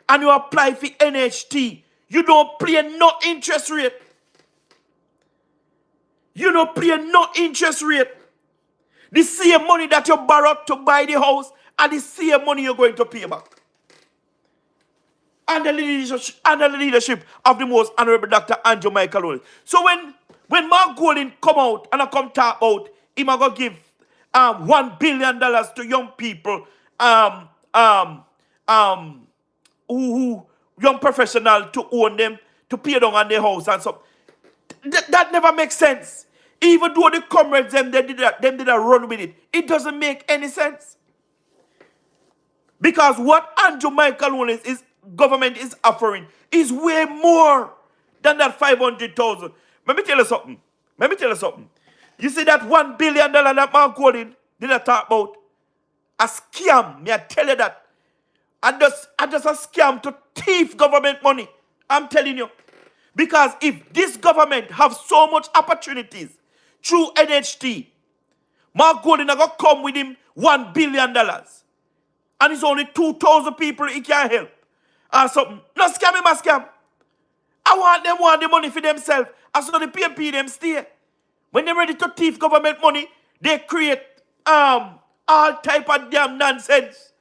and you apply for NHT, you don't pay no interest rate. You don't pay no interest rate. The same money that you borrowed to buy the house and the same money you're going to pay back. Under the leadership of the most honorable Dr. Andrew Michael Lunes. So when Mark Golden come out and I come talk about him going to give $1 billion to young people, who young professional to own them, to pay down on their house and so. That never makes sense. Even though the comrades them did a run with it, it doesn't make any sense. Because what Andrew Michael Lunes is government is offering is way more than that 500,000. Let me tell you something. You see that $1 billion that Mark Golden did I talk about? A scam. May I tell you that? And just a scam to thief government money. I'm telling you. Because if this government have so much opportunities through NHT, Mark Golden are going to come with him $1 billion. And it's only 2,000 people he can help. Or something. No scam him a scam. I want them the money for themselves. And so the PMP them stay. When they're ready to thief government money, they create all type of damn nonsense.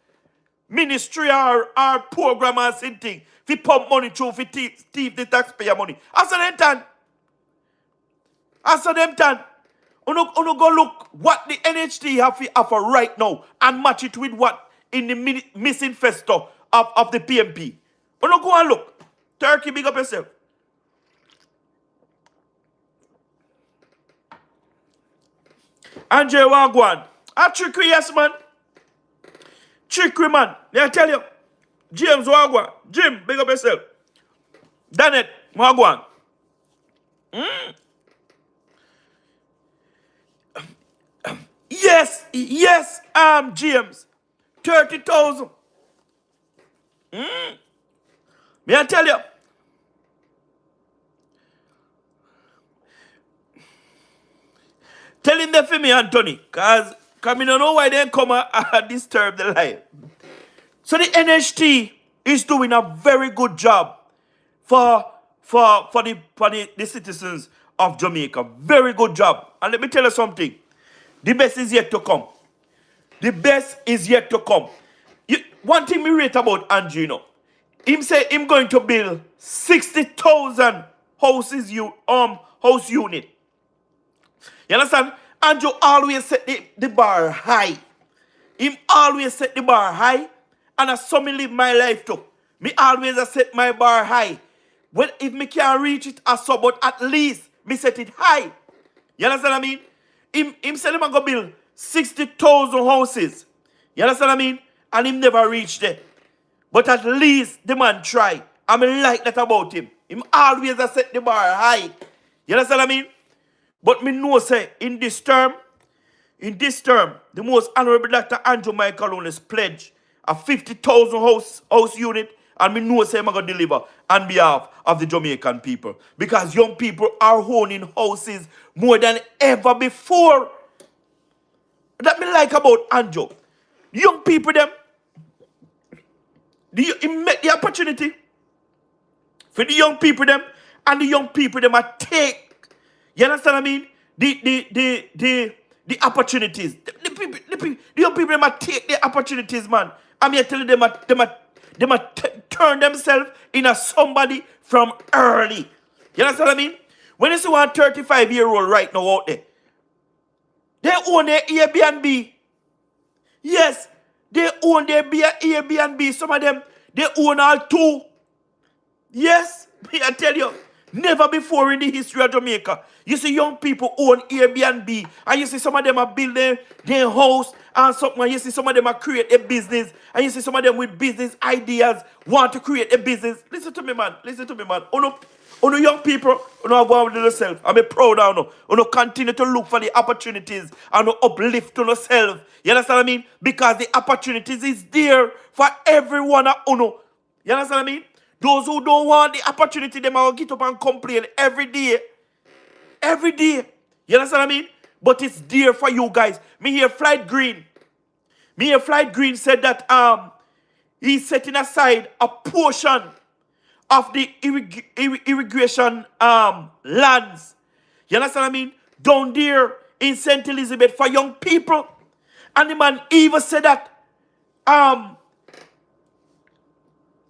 Ministry or program or something. If you pump money through, if you thief the taxpayer money. I saw them turn. Uno go look what the NHT have to offer right now and match it with what in the missing festo of the PMP. Uno go and look. Turkey, big up yourself. Andre Wagwan. A trickery, yes, man. Trickery, man. Let me tell you. James Wagwan. Jim, big up yourself. Danet Wagwan. Yes, James. 30,000. May I tell you? Tell him that for me, Anthony. Because I don't know why they come and disturb the life. So the NHT is doing a very good job for the citizens of Jamaica. Very good job. And let me tell you something. The best is yet to come. The best is yet to come. One thing we rate about Andrew, him say him going to build 60,000 house unit. You understand? Andrew always set the bar high. Him always set the bar high. And as some me live my life too. Me always set my bar high. Well, if me can't reach it as so, but at least me set it high. You understand what I mean? Him said him go build 60,000 houses. You understand what I mean? And him never reached there. But at least the man try. I mean like that about him. Him always set the bar high. You understand what I mean? But me know say in this term, the most honorable Dr. Andrew Michael Owens pledge a 50,000 house unit, and me know say I'm going to deliver on behalf of the Jamaican people. Because young people are owning houses more than ever before. That me like about Andrew. Young people them, he make the opportunity for the young people them, and the young people them are take. You understand what I mean? The opportunities. The young people them are take the opportunities, man. I'm here telling them turn themselves into somebody from early. You understand what I mean? When you see one 35-year-old right now out there, they own their Airbnb. Yes, they own their Airbnb. Some of them, they own all two. Yes, I tell you, never before in the history of Jamaica, you see young people own Airbnb, and you see some of them are building their house, and something, and you see some of them are create a business, and you see some of them with business ideas want to create a business. Listen to me, man. Listen to me, man. Uno young people, uno go out with yourself. I'm proud of you. Uno continue to look for the opportunities and uplift yourself. You understand what I mean? Because the opportunities is there for everyone. Uno. You understand what I mean? Those who don't want the opportunity, they might get up and complain every day. Every day. You understand what I mean? But it's there for you guys. Me hear Flight Green. Said that he's setting aside a portion of the irrigation lands. You understand what I mean? Down there in St. Elizabeth for young people. And the man even said that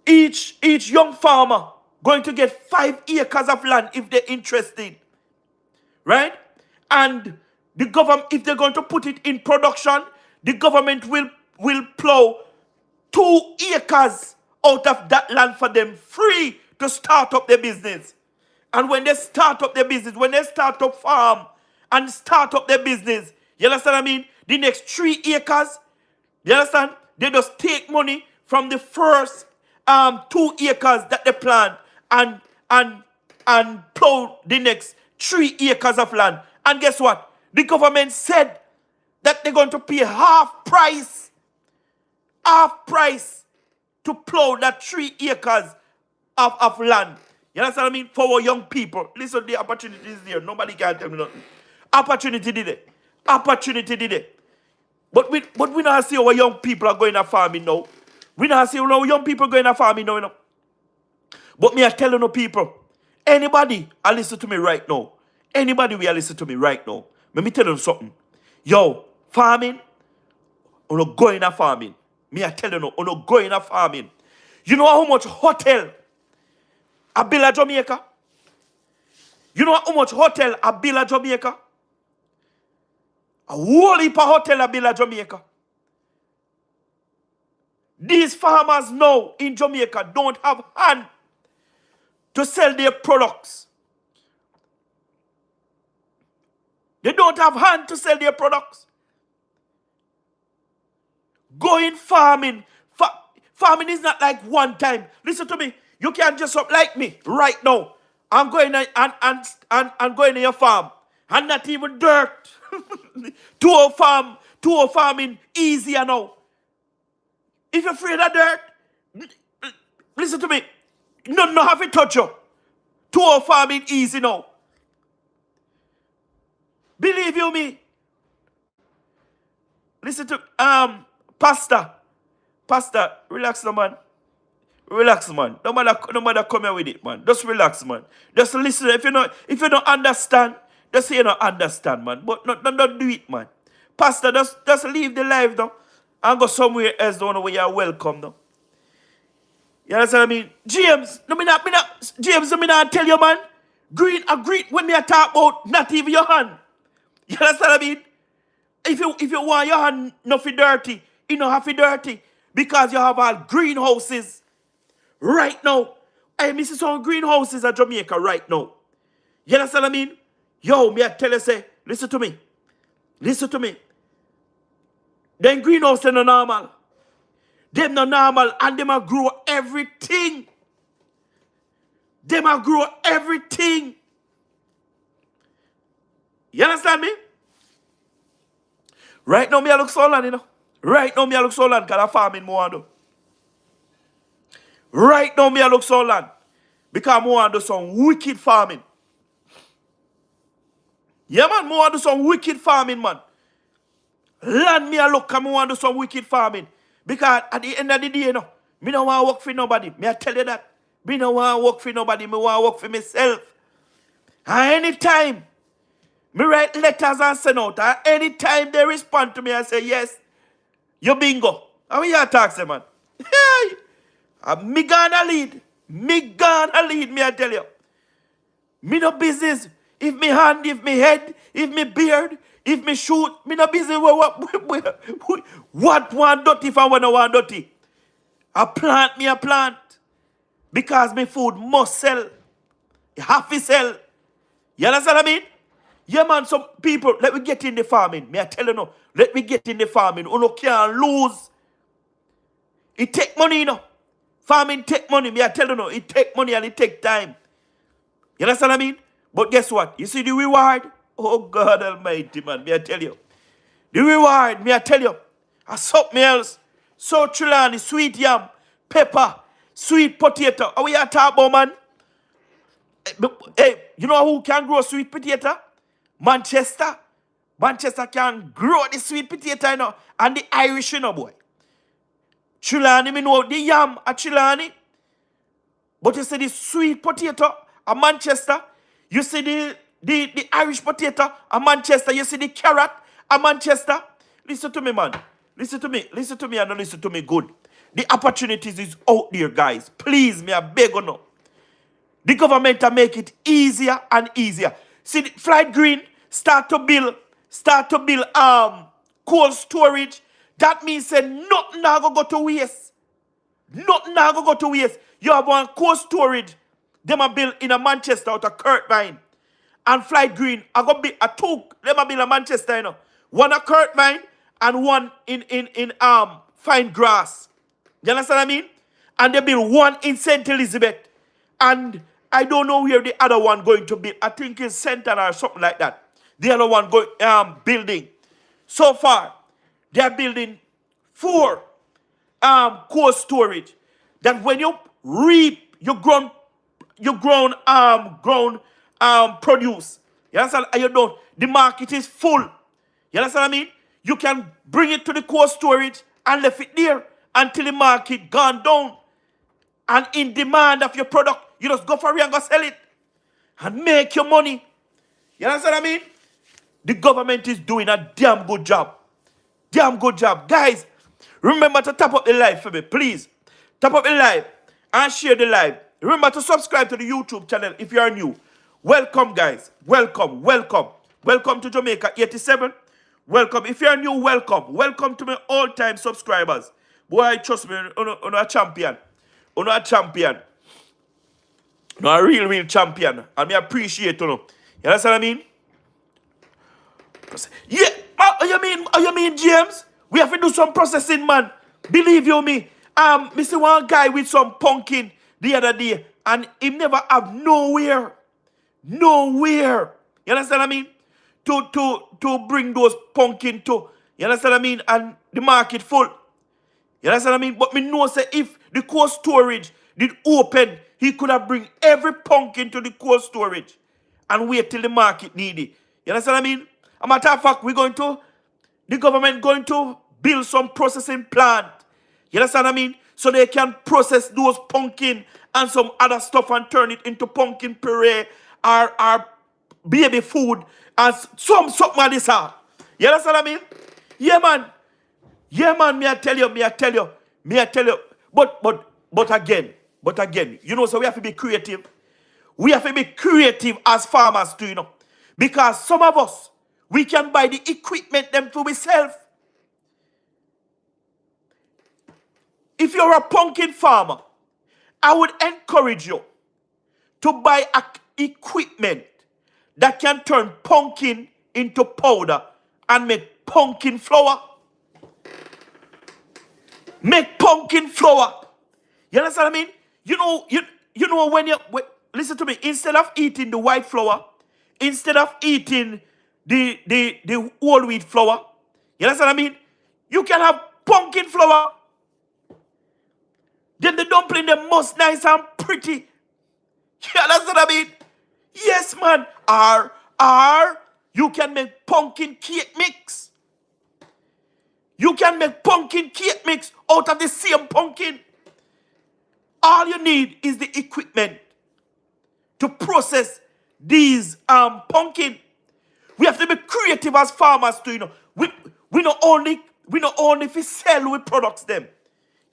each young farmer going to get 5 acres of land if they're interested. Right? And the government, if they're going to put it in production, the government will plow 2 acres out of that land for them free to start up their business. And when they start up their business, when they start up farm and start up their business, you understand what I mean? The next 3 acres, you understand? They just take money from the first 2 acres that they plant and plow the next 3 acres of land. And guess what? The government said that they're going to pay half price to plow that 3 acres of land. You understand what I mean? For our young people. Listen, the opportunity is there. Nobody can tell me nothing. Opportunity did it. But we not see our young people are going to farming now. We not see our young people going to farming now, you know. But me are telling you people, anybody are listen to me right now. Anybody will listen to me right now. Let me tell you something. Yo, farming, or not going to farming. Me are telling you, or not going to farming. You know how much hotel a bill of Jamaica? You know how much hotel a bill of Jamaica? A whole heap of hotel a bill of Jamaica. These farmers now in Jamaica don't have hand to sell their products. They don't have hand to sell their products. Going farming. Farming is not like one time. Listen to me. You can't just up like me right now. I'm going and going to your farm. And not even dirt. to a farming easier now. If you're afraid of dirt, listen to me. No have to touch you. To a farming easy now. Believe you me, listen to Pastor. Pastor, relax no man. Relax, man. No matter come here with it, man. Just relax, man. Just listen. If you don't understand, just say you don't understand, man. But don't do it, man. Pastor, just leave the life now and go somewhere else, the one where you're welcome now. You understand what I mean? James, James, no me not tell you, man. Green when me a talk about not even your hand. You understand what I mean? If you want your hand not be dirty, you don't have to dirty. Because you have all greenhouses right now. I miss some greenhouses at Jamaica right now. You understand what I mean? Yo, me I tell you, say, listen to me. Listen to me. Them greenhouses no normal. Them no normal and them a grow everything. Them a grow everything. You understand me? Right now me I look so land, you know. Right now me I look so land because I'm farming more do. Right now me I look so land because I want to do some wicked farming. Yeah man, I want to do some wicked farming, man. Land me a look and I want to do some wicked farming. Because at the end of the day, you know, me don't want to work for nobody. Me I tell you that. Me don't want to work for nobody. Me want to work for myself. And anytime me write letters and send out, and anytime they respond to me and say, yes, you bingo. How you talk, say, man? Hey! Me gonna lead. Me gonna lead, me I tell you. Me no business. If me hand, if me head, if me beard, if me shoot, me no business what want dirty if I want dirty. A plant. Because me food must sell. It have to sell. You understand what I mean? Yeah, man, some people, let me get in the farming. Me I tell you no, let me get in the farming. You can't lose. It take money, you know. Farming take money. Me I tell you no, it take money and it take time. You understand what I mean? But guess what? You see the reward? Oh, God Almighty, man. Me I tell you. The reward, me I tell you. I something else. So chulani, sweet yam, pepper, sweet potato. How we are talking about, man? Hey, you know who can grow sweet potato? Manchester. Manchester can grow the sweet potato, you know. And the Irish, you know, boy. Chulani, me know the yam at Chulani. But you see the sweet potato at Manchester. You see the Irish potato at Manchester. You see the carrot at Manchester. Listen to me, man. Listen to me. Listen to me and listen to me good. The opportunities is out there, guys. Please, me I beg you now. The government to make it easier and easier. See, the Flight Green start to build cold storage. That means say nothing now go to waste. Nothing now go to waste. You have one cold storage. Them a build in a Manchester out of Kirkvine. And Flight Green, I go build a two. Them a build a Manchester, you know. One at Kirkvine and one in Fine Grass. You understand what I mean? And they build one in St. Elizabeth. And I don't know where the other one going to be. I think it's Central or something like that. The other one going building. So far, they are building 4 cold storage. That when you reap your grown produce, you understand? And you don't. The market is full. You understand what I mean? You can bring it to the cold storage and leave it there until the market gone down. And in demand of your product, you just go for it and go sell it. And make your money. You understand what I mean? The government is doing a damn good job. Damn good job. Guys, remember to tap up the live for me, please. Tap up the live and share the live. Remember to subscribe to the YouTube channel if you are new. Welcome, guys. Welcome. Welcome to Jamaica 87. Welcome. If you are new, welcome. Welcome to my all-time subscribers. Boy, trust me, you're a champion. You're a champion. You're a real champion. And I appreciate you. You understand what I mean? Yeah. You mean, James? We have to do some processing, man. Believe you me. Me see one guy with some pumpkin the other day, and he never have nowhere. Nowhere. You understand what I mean? To bring those pumpkin to. You understand what I mean? And the market full. You understand what I mean? But me know say if the cold storage did open, he could have bring every pumpkin to the cold storage and wait till the market need it. You understand what I mean? As a matter of fact, we're going to the government going to build some processing plant. You understand what I mean? So they can process those pumpkin and some other stuff and turn it into pumpkin puree or baby food and something like this. You understand what I mean? Yeah, man. Yeah, man, me I tell you. But again, you know, so we have to be creative. We have to be creative as farmers too, you know. Because some of us, we can buy the equipment them to ourselves. If you're a pumpkin farmer, I would encourage you to buy equipment that can turn pumpkin into powder and make pumpkin flour. Make pumpkin flour. You understand what I mean? You know when listen to me, instead of eating the white flour, instead of eating the whole wheat flour, you understand what I mean? You can have pumpkin flour. Then the dumpling them most nice and pretty. You understand what I mean? Yes, man. Or you can make pumpkin cake mix. You can make pumpkin cake mix out of the same pumpkin. All you need is the equipment to process these pumpkin. We have to be creative as farmers too, you know. We not only if we sell with products them.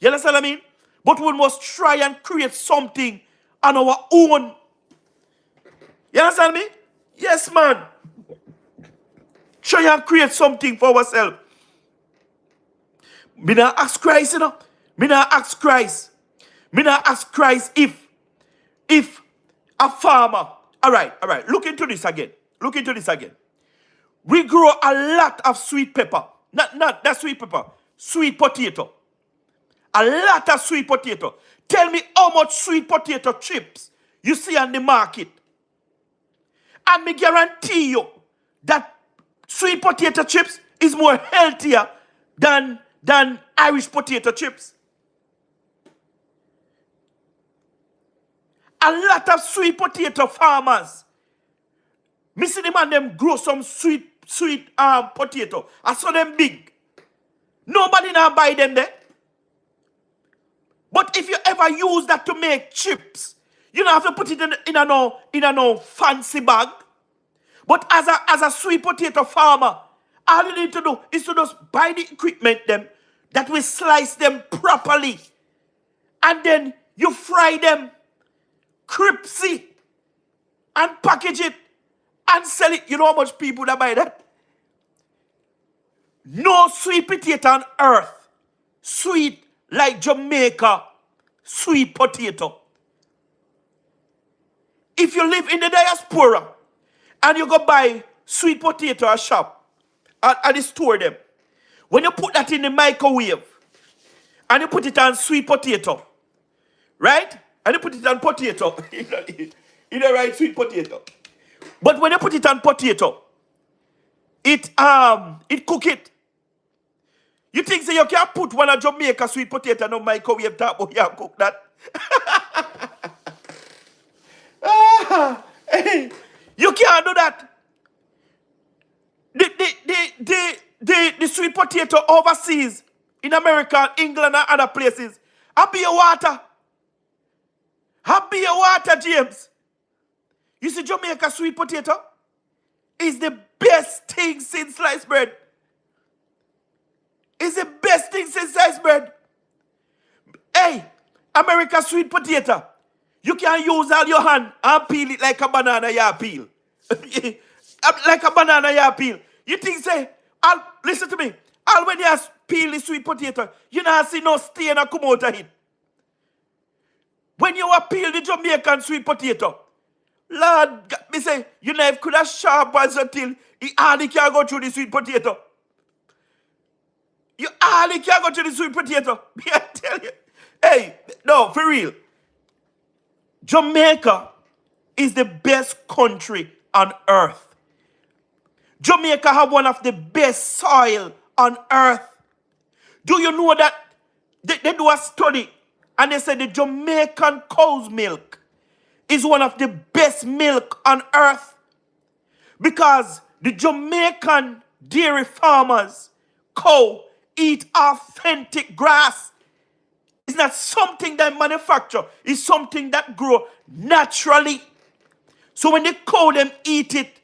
You understand what I mean? But we must try and create something on our own. You understand me? Yes, man. Try and create something for ourselves. Me not ask Christ, you know. Me not ask Christ if a farmer. All right. Look into this again. We grow a lot of sweet pepper. Not that sweet pepper. Sweet potato. A lot of sweet potato. Tell me how much sweet potato chips you see on the market. And me guarantee you that sweet potato chips is more healthier than Irish potato chips. A lot of sweet potato farmers. Me see them and them grow some sweet potato. I saw them big. Nobody now buy them there. But if you ever use that to make chips, you don't have to put it in a no fancy bag. But as a sweet potato farmer, all you need to do is to just buy the equipment them that will slice them properly. And then you fry them crispy and package it and sell it. You know how much people that buy that? No sweet potato on earth sweet like Jamaica sweet potato. If you live in the diaspora and you go buy sweet potato at a shop, at the store them, when you put that in the microwave and you put it on sweet potato, right? And you put it on potato, you know right, sweet potato. But when you put it on potato, it cook it. You think say you can put one of Jamaica sweet potato in the microwave top, but you cook that? You can't do that. The sweet potato overseas in America, England, and other places, happy your water. Happy your water, James. You see, Jamaica sweet potato is the best thing since sliced bread. It's the best thing since sliced bread. Hey, America sweet potato. You can use all your hand and peel it like a banana you peel. Like a banana you peel. You think say, listen to me. All when you peel the sweet potato, you not see no stain come out of it. When you peel the Jamaican sweet potato, Lord, me say, your knife could have sharp as until it hardly can go through the sweet potato. You hardly can go through the sweet potato. Me I tell you. Hey, no, for real. Jamaica is the best country on earth. Jamaica have one of the best soil on earth. Do you know that they do a study and they say the Jamaican cow's milk is one of the best milk on earth because the Jamaican dairy farmers cow eat authentic grass. It's not something that manufacture. It's something that grow naturally. So when the cow them eat it,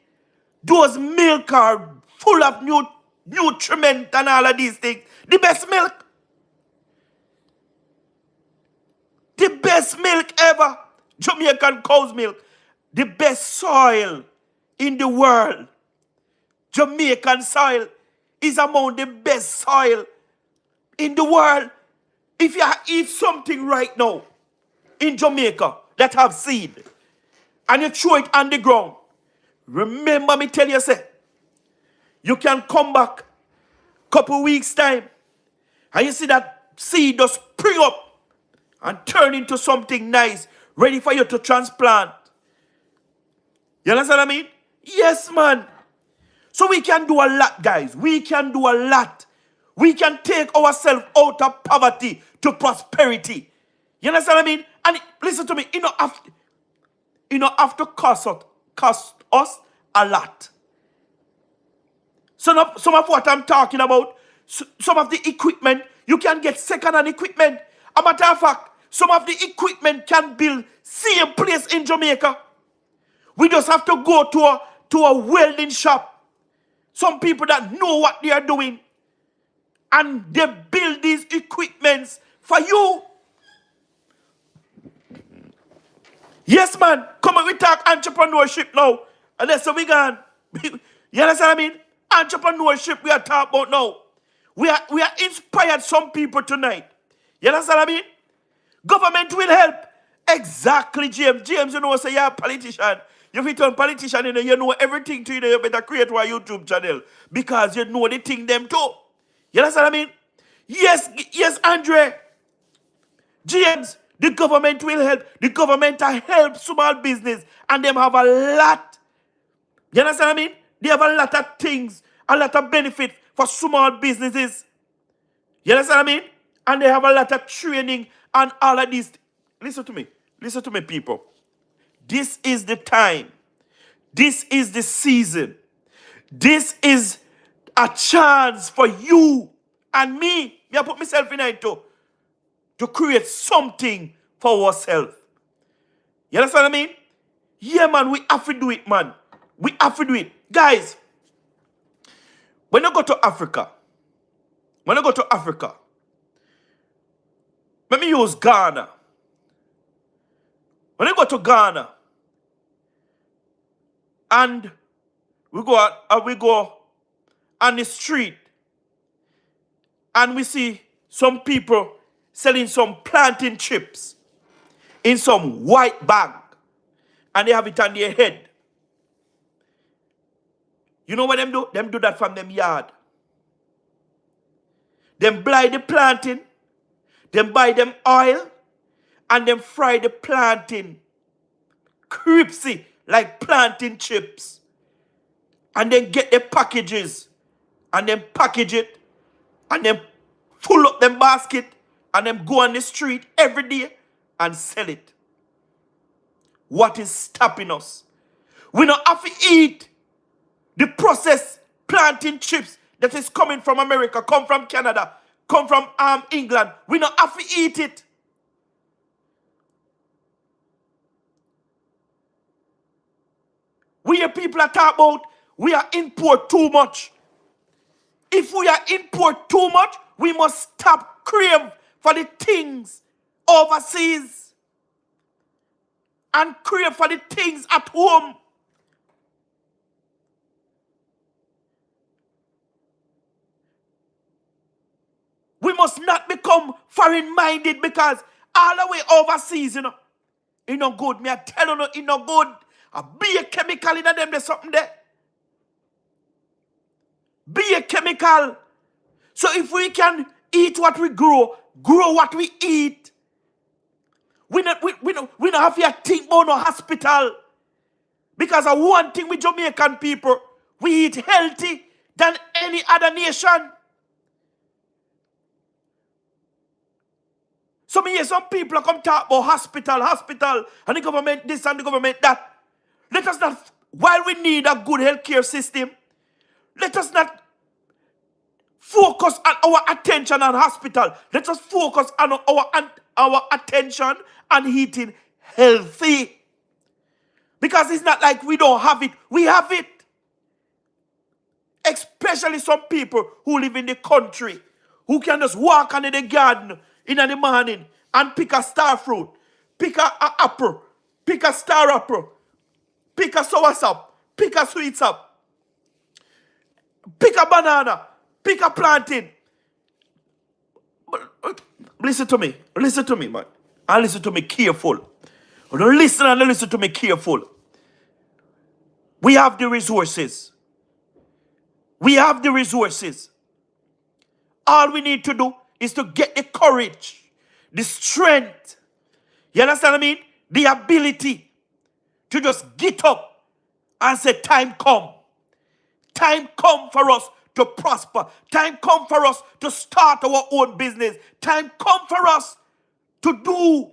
those milk are full of nutriment and all of these things. The best milk. The best milk ever. Jamaican cow's milk. The best soil in the world. Jamaican soil is among the best soil in the world. If you eat something right now in Jamaica that have seed and you throw it on the ground, remember me tell you, say, you can come back couple weeks time and you see that seed just spring up and turn into something nice, ready for you to transplant. You understand what I mean? Yes, man. So we can do a lot, guys. We can do a lot. We can take ourselves out of poverty to prosperity. You understand what I mean? And listen to me, it don't have to cost us a lot. Some of what I'm talking about, some of the equipment, you can get second-hand equipment. A matter of fact, some of the equipment can build same place in Jamaica. We just have to go to a welding shop. Some people that know what they are doing. And they build these equipments for you. Yes, man. Come on, we talk entrepreneurship now. And that's what we gone. You understand what I mean? Entrepreneurship we are talking about now. We are inspired some people tonight. You understand what I mean? Government will help. Exactly, James. James, you know, say you're a politician. If you turn politician, you know everything to you, you better create one YouTube channel. Because you know the thing them too. You understand what I mean? Yes, Andre. James, the government will help. The government help small business. And them have a lot. You understand what I mean? They have a lot of things, a lot of benefit for small businesses. You understand what I mean? And they have a lot of training and all of these. Listen to me. Listen to me, people. This is the time. This is the season. This is a chance for you and me. I put myself in it too. To create something for ourselves. You understand what I mean? Yeah, man, we have to do it, man. We have to do it. Guys, when I go to Africa, let me use Ghana. When I go to Ghana, and we go on the street, and we see some people selling some plantain chips in some white bag, and they have it on their head. You know what them do? Them do that from them yard. Them buy the plantain, them buy them oil, and them fry the plantain crispy like plantain chips. And then get the packages, and then package it, and then full up them basket, and then go on the street every day and sell it. What is stopping us? We don't have to eat the processed plantain chips that is coming from America, come from Canada, come from England. We don't have to eat it. We hear people are talking about we are import too much. If we are import too much, we must stop crave for the things overseas and crave for the things at home. We must not become foreign-minded because all the way overseas, you know, it no good. Me I tell you, it no good. Be a chemical in them, there's something there. Be a chemical. So if we can eat what we grow what we eat, we don't have to think about no hospital. Because of one thing with Jamaican people, we eat healthy than any other nation. So me hear some people come talk about hospital, and the government this and the government that. Let us not, while we need a good healthcare system, let us not focus on our attention on hospital. Let us focus on our attention on eating healthy. Because it's not like we don't have it. We have it. Especially some people who live in the country, who can just walk under the garden in the morning and pick a star fruit, pick a apple, pick a star apple, pick a soursop, pick a sweet sop, pick a banana, pick a plantain. Listen to me, man. And listen to me careful. Don't listen and listen to me careful. We have the resources. We have the resources. All we need to do is to get the courage, the strength, you understand what I mean? The ability to just get up and say, time come. Time come for us to prosper. Time come for us to start our own business. Time come for us to do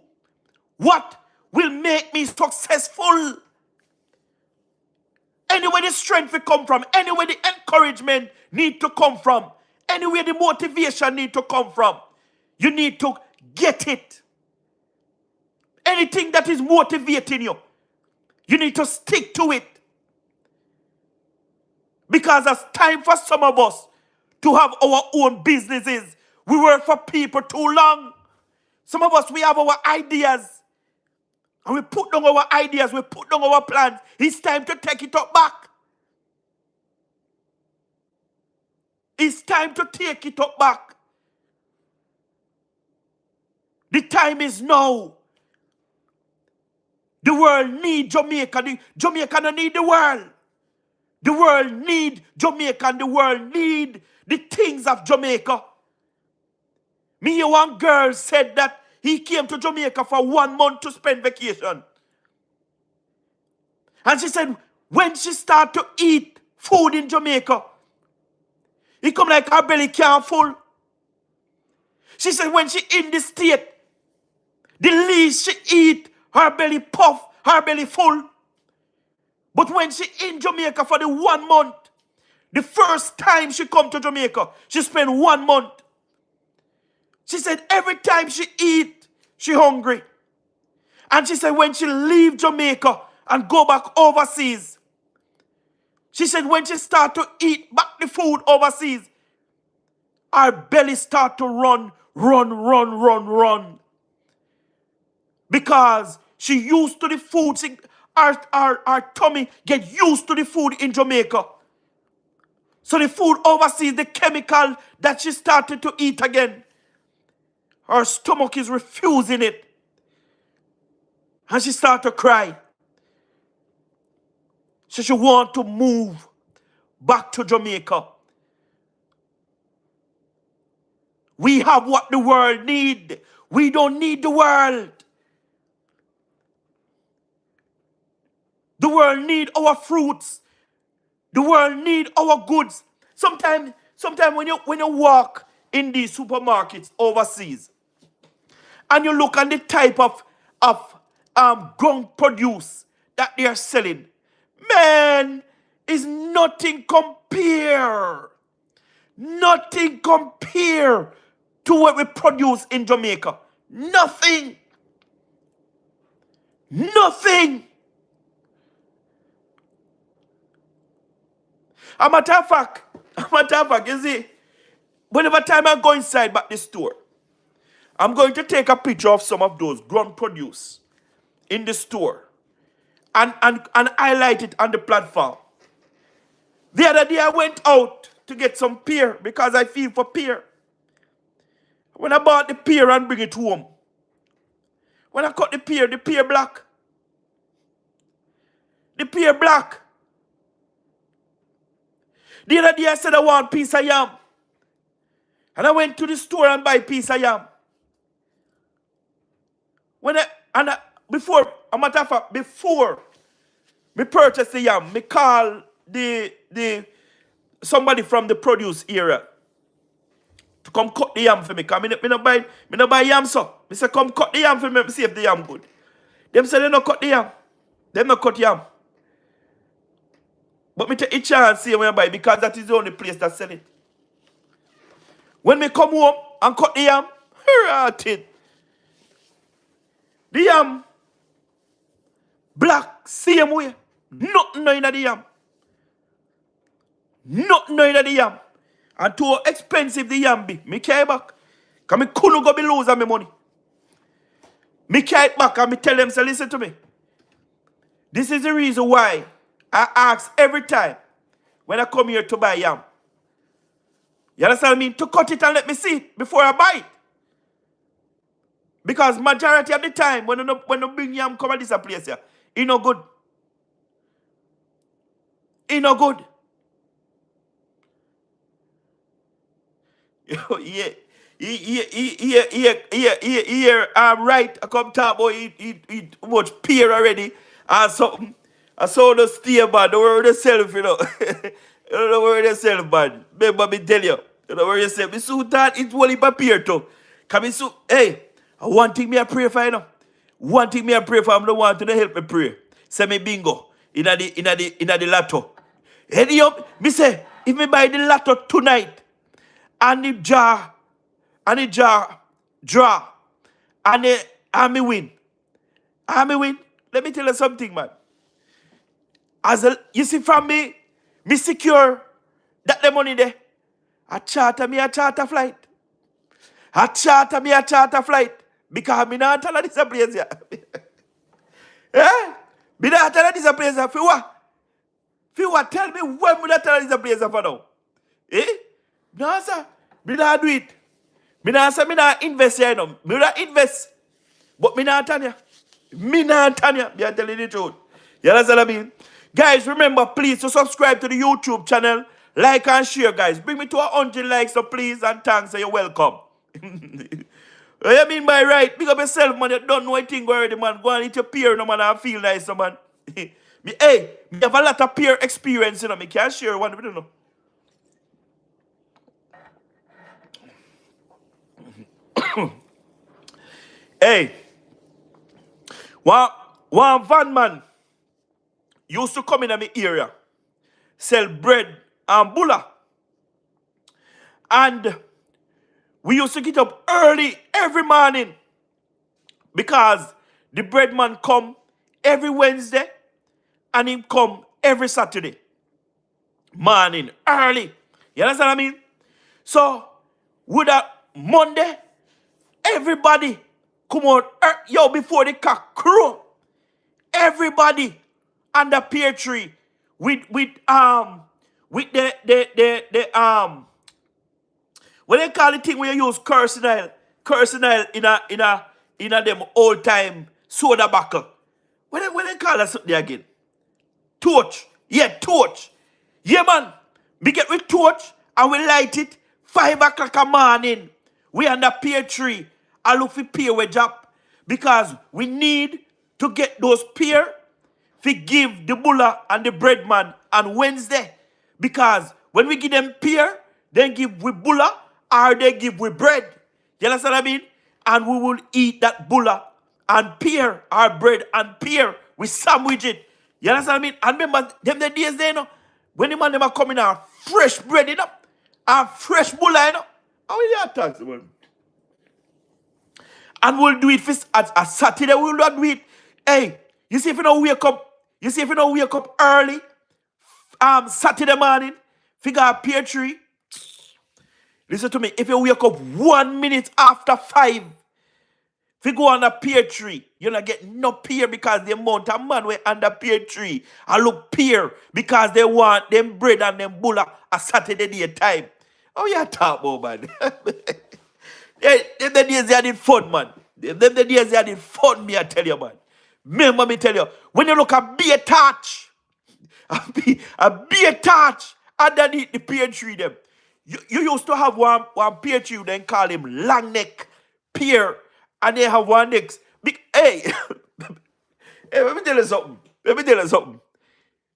what will make me successful. Anywhere the strength will come from, anywhere the encouragement need to come from, anywhere the motivation need to come from, you need to get it. Anything that is motivating you, you need to stick to it. Because it's time for some of us to have our own businesses. We work for people too long. Some of us, we have our ideas. And we put down our ideas, we put down our plans. It's time to take it up back. It's time to take it up back. The time is now. The world needs Jamaica. Jamaica don't need the world. The world need Jamaica and the world need the things of Jamaica. Me and one girl said that he came to Jamaica for 1 month to spend vacation. And she said when she start to eat food in Jamaica, it come like her belly can't full. She said when she in the state, the least she eat, her belly puff, her belly full. But when she in Jamaica for the 1 month, the first time she come to Jamaica, she spend 1 month. She said every time she eat, she hungry. And she said when she leave Jamaica and go back overseas, she said when she start to eat back the food overseas, her belly start to run. Because she used to the food, her tummy get used to the food in Jamaica. So the food overseas, the chemical that she started to eat again, her stomach is refusing it. And she started to cry. So she want to move back to Jamaica. We have what the world need. We don't need the world. The world need our fruits. The world need our goods. Sometimes when you walk in these supermarkets overseas, and you look at the type of ground produce that they are selling, man, is nothing compare. Nothing compare to what we produce in Jamaica. Nothing. Nothing. A matter of fact, you see, whenever time I go inside back the store, I'm going to take a picture of some of those ground produce in the store and highlight it on the platform. The other day I went out to get some pear because I feel for pear. When I bought the pear and bring it home, when I cut the pear black. The pear black. The other day I said I want piece of yam. And I went to the store and buy a piece of yam. Before me purchase the yam, me call somebody from the produce area to come cut the yam for me. Because me no buy yam, so. Me say come cut the yam for me, see if the yam good. Them say they no cut the yam. Them no cut yam. But me take a chance see when I buy because that is the only place that sell it. When me come home and cut the yam, rot it. The yam, black, same way. Nothing no in the yam. Nothing no in the yam. And too expensive the yam be. Me carry back. Because me couldn't go be losing my money. Me carry it back and me tell them, say, listen to me. This is the reason why I ask every time when I come here to buy yam. You understand what I mean? To cut it and let me see it before I buy it. Because majority of the time, when you bring yam come at this place here, it no good. It no good. Yeah. I'm right. I come talk about it much peer already. And something. I saw the stay bad. Don't worry yourself, you know. Don't worry yourself, man. Remember me tell you. Don't worry yourself. Me so that it's only paper too. Come me so, hey, one thing me I pray for, you know. One thing me I pray for, I'm the one to help me pray. Say me bingo. In the lotto. Anyhow, me say, if me buy the lotto tonight, and the jar, draw, and me win. And me win. Let me tell you something, man. You see from me secure that the money there. I charter flight. I charter flight. Because me not tell this place here. Eh? Me not tell this place here. For what? For what? Tell me when me not tell this place here for now. Eh? No, sir. Me not do it. Me not say me not invest here, no. Me not invest. But me not tell you. Me not tell you. Me are telling the truth. You understand what I mean? Guys, remember, please, to subscribe to the YouTube channel. Like and share, guys. Bring me to 100 likes, so please, and thanks, and you're welcome. What you mean by right? Big up yourself, man. You don't know anything already, man. Go and eat your peer, no man. I feel nice, no, man. Me have a lot of peer experience, you know. Me can't share one, you know. Hey, one van man used to come in my area, sell bread and bulla. And we used to get up early every morning because the bread man come every Wednesday and he come every Saturday morning early. You understand what I mean? So, with a Monday, everybody come out, before the cock crow. Everybody under pear tree with the what they call the thing where you use cursinile in a them old time soda buckle. What they call that something again? Torch. Yeah, torch. Yeah, man. We get with torch and we light it 5 o'clock a morning. We under pear tree. I look for pear wedge up because we need to get those pear to give the bulla and the bread man on Wednesday. Because when we give them pear, then give with bulla or they give with bread. You understand what I mean? And we will eat that bulla and pear, our bread and pear. We sandwich it. You understand what I mean? And remember, them the days there, you know, when the man them are coming out, fresh bread, you know, and fresh bulla, you know. How will you tax, man? And we'll do it for a Saturday, we'll not do it. Hey, you see if you don't wake up early, Saturday morning, figure a pear tree. Listen to me, if you wake up 1 minute after 5, if you go on a pear tree, you're not getting no pear because the amount of man were under pear tree. I look pear because they want them bread and them bulla a Saturday day time. Oh, you talk about, man. Them the days they did fun, man. Them the days they did fun, me I tell you, man. Remember me tell you, when you look at beer torch, a beer torch underneath the pear tree them. You used to have one pear tree, then call him long neck pear, and they have one next big. Hey, hey, let me tell you something.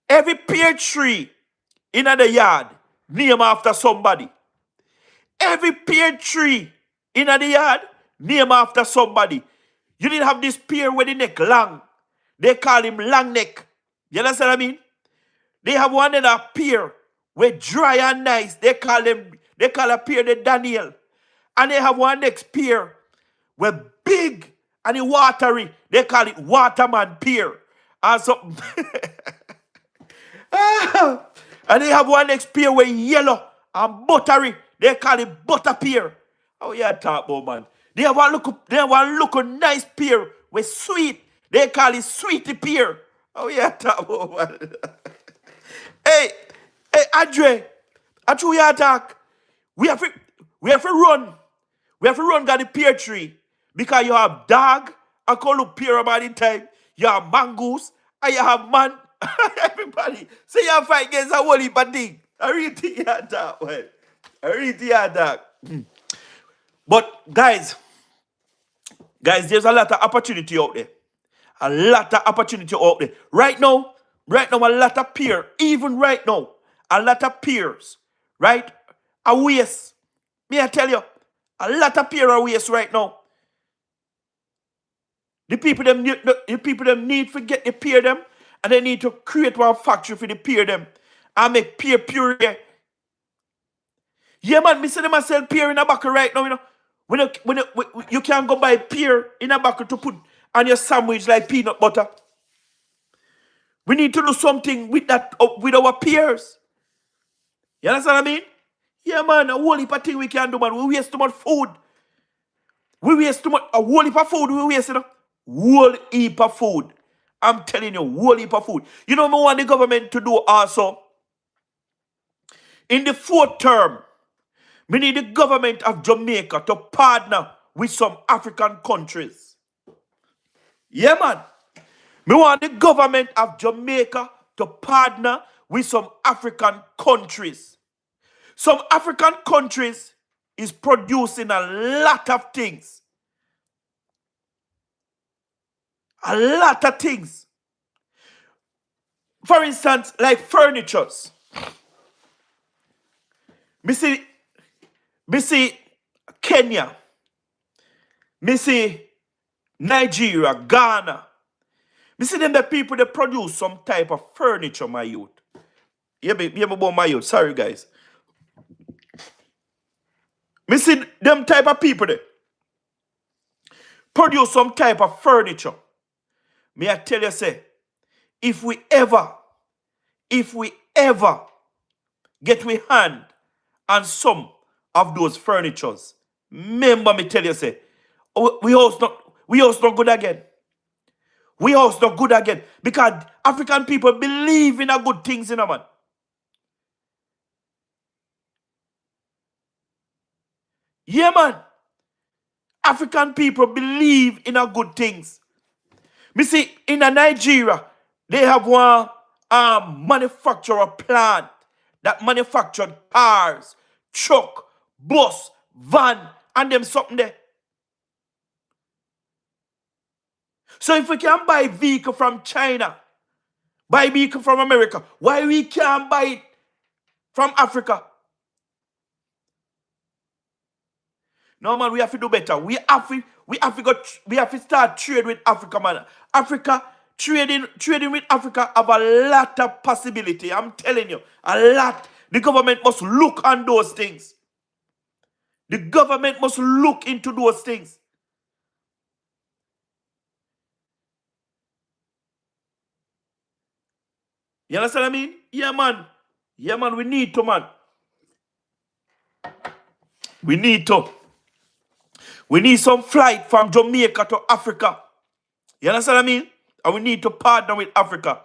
Every pear tree in the yard name after somebody. Every pear tree in the yard name after somebody. You didn't have this pear with the neck long. They call him long neck. You understand what I mean? They have one in a pear with dry and nice. They call a pear the Daniel. And they have one next pier where big and it watery. They call it Waterman Pier. And something. And they have one next pier where yellow and buttery. They call it Butter Pier. Oh yeah, talk about man. They have one look nice pier with sweet. They call it Sweetie Pier. Oh yeah, talk about man. Hey, hey, Andre, I true you attack. We have to, we have to run. We have to run down the pear tree because you have dog and call look pear about the time. You have mongoose and you have man. Everybody. So you have fight against a whole heap of thing. I really think you had that one. I really think you had that. But guys, there's a lot of opportunity out there. A lot of opportunity out there. Right now, a lot of peer, even right now, a lot of peers, right, are waste. Me I tell you, a lot of peer are waste right now. The people them need to get the peer them, and they need to create one factory for the peer them and make peer puree. Yeah, man, me see them a sell peer in a bucket right now, you know. When you can go buy peer in a bucket to put on your sandwich like peanut butter. We need to do something with that, with our peers. You understand what I mean? Yeah, man, a whole heap of thing we can do, man. We waste too much food. We waste too much, a whole heap of food we waste, you know. Whole heap of food. I'm telling you, whole heap of food. You know what I want the government to do also? In the fourth term, we need the government of Jamaica to partner with some African countries. Yeah, man. We want the government of Jamaica to partner with some African countries. Some African countries is producing a lot of things. A lot of things. For instance, like furnitures. Me see Kenya. Me see Nigeria, Ghana. Me see them the people that produce some type of furniture, my youth. Yeah, me about my youth. Sorry, guys. Me see them type of people that produce some type of furniture. Me I tell you, say, if we ever get we hand on some of those furnitures, remember me tell you, say, we also not good again. We also not good again. Because African people believe in a good things, you know, man. Yeah, man. African people believe in a good things. Me see, in Nigeria, they have one manufacturer plant that manufactured cars, truck, bus, van, and them something there. So if we can buy vehicle from China, buy vehicle from America, why we can't buy it from Africa? No, man, we have to do better. We have to start trade with Africa, man. Africa, trading with Africa have a lot of possibility. I'm telling you, a lot. The government must look on those things. The government must look into those things. You understand what I mean? Yeah, man. Yeah, man, we need to, man. We need to. We need some flight from Jamaica to Africa. You understand what I mean? And we need to partner with Africa.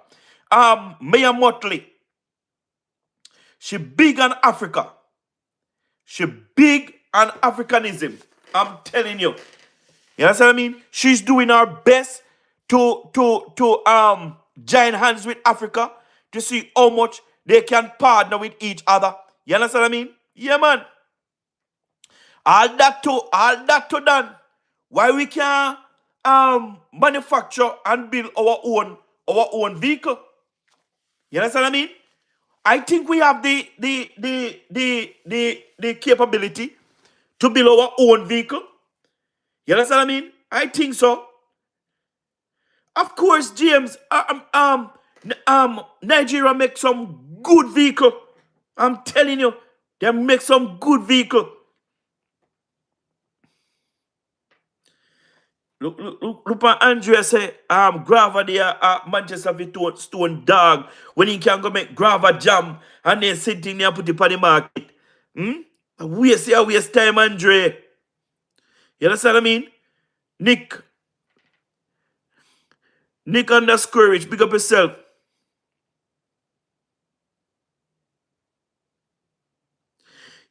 Maya Motley, she big on Africa. She big on Africanism. I'm telling you. You understand what I mean? She's doing her best to join hands with Africa to see how much they can partner with each other. You understand what I mean? Yeah, man. All that to done. Why we can't manufacture and build our own vehicle? You understand what I mean? I think we have the capability to build our own vehicle. You understand what I mean? I think so. Of course, James, Nigeria make some good vehicle. I'm telling you, they make some good vehicle. Look at Andrea say, grava there at Manchester with stone dog when he can go make grava jam and then sitting there and put it on the market. Hmm? Waste time, Andre. You understand what I mean? Nick underscore rich, big up yourself.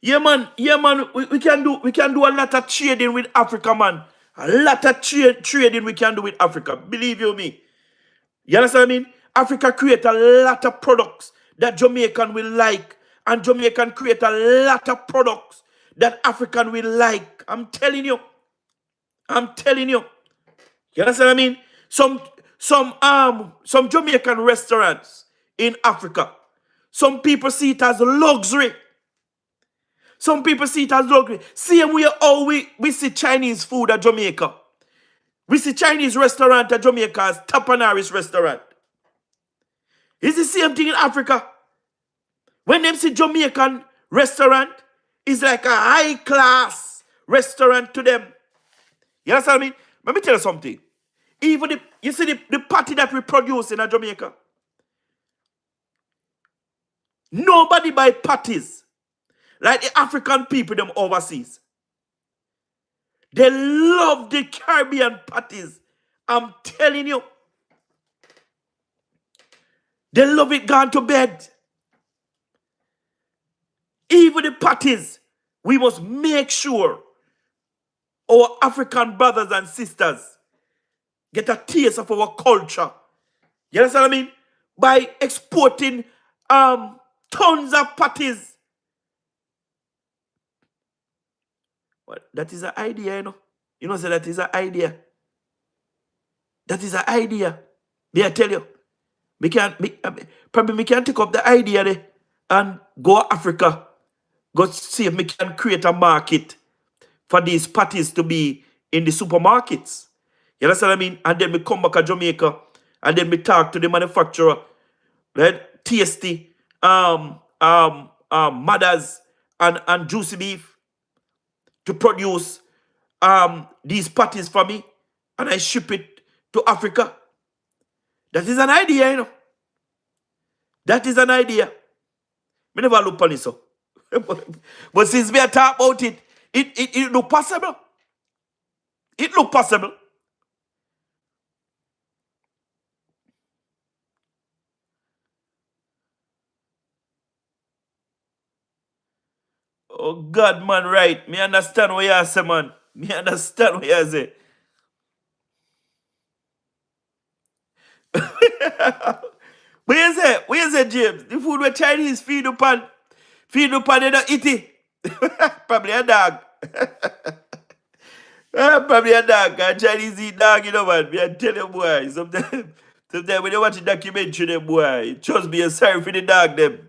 Yeah, man. We can do a lot of trading with Africa, man. A lot of trading we can do with Africa. Believe you me. You understand what I mean? Africa create a lot of products that Jamaican will like, and Jamaican create a lot of products that African will like. I'm telling you. You understand what I mean? Some Jamaican restaurants in Africa. Some people see it as luxury. Some people see it as luxury. Same way how we see Chinese food at Jamaica. We see Chinese restaurant at Jamaica as Tapanaris restaurant. It's the same thing in Africa. When them see Jamaican restaurant, it's like a high class restaurant to them. You understand what I mean? Let me tell you something. Even you see the patty that we produce in Jamaica. Nobody buy patties like the African people them overseas. They love the Caribbean patties. I'm telling you. They love it gone to bed. Even the patties, we must make sure our African brothers and sisters get a taste of our culture. You understand what I mean? By exporting tons of patties. But that is an idea, you know. You know, so that is an idea. That is an idea. May I tell you? Probably me can take up the idea there and go to Africa. Go see if we can create a market for these patties to be in the supermarkets. You understand what I mean? And then we come back to Jamaica and then we talk to the manufacturer, right? Tasty, mothers and juicy beef to produce these patties for me, and I ship it to Africa. That is an idea, you know. That is an idea. Me never look on it so. But since we are talking about it, it look possible. It look possible. Oh God, man, right. Me understand what you say, man. Me understand what you say. What you say, James? The food where Chinese feed upon, they don't eat it. Probably a dog. Probably a dog. And Chinese eat dog, you know, man. Me I tell you, boy. Sometimes when you watch a documentary, them, boy, trust me, you're sorry for the dog, them.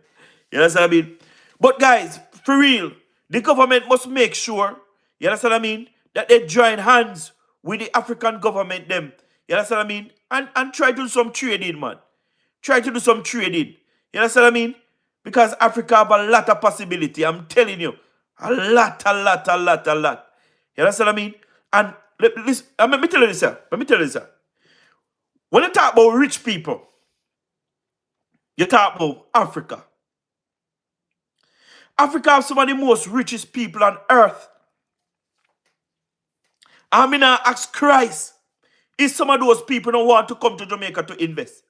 You understand what I mean? But guys, for real, the government must make sure, you understand what I mean, that they join hands with the African government, them. You understand what I mean? And try to do some trading, man. Try to do some trading. You understand what I mean? Because Africa have a lot of possibility. I'm telling you. A lot. You understand what I mean? And listen, let me tell you this, sir. When you talk about rich people, you talk about Africa. Africa have some of the most richest people on earth. I mean, I ask Christ, if some of those people don't want to come to Jamaica to invest.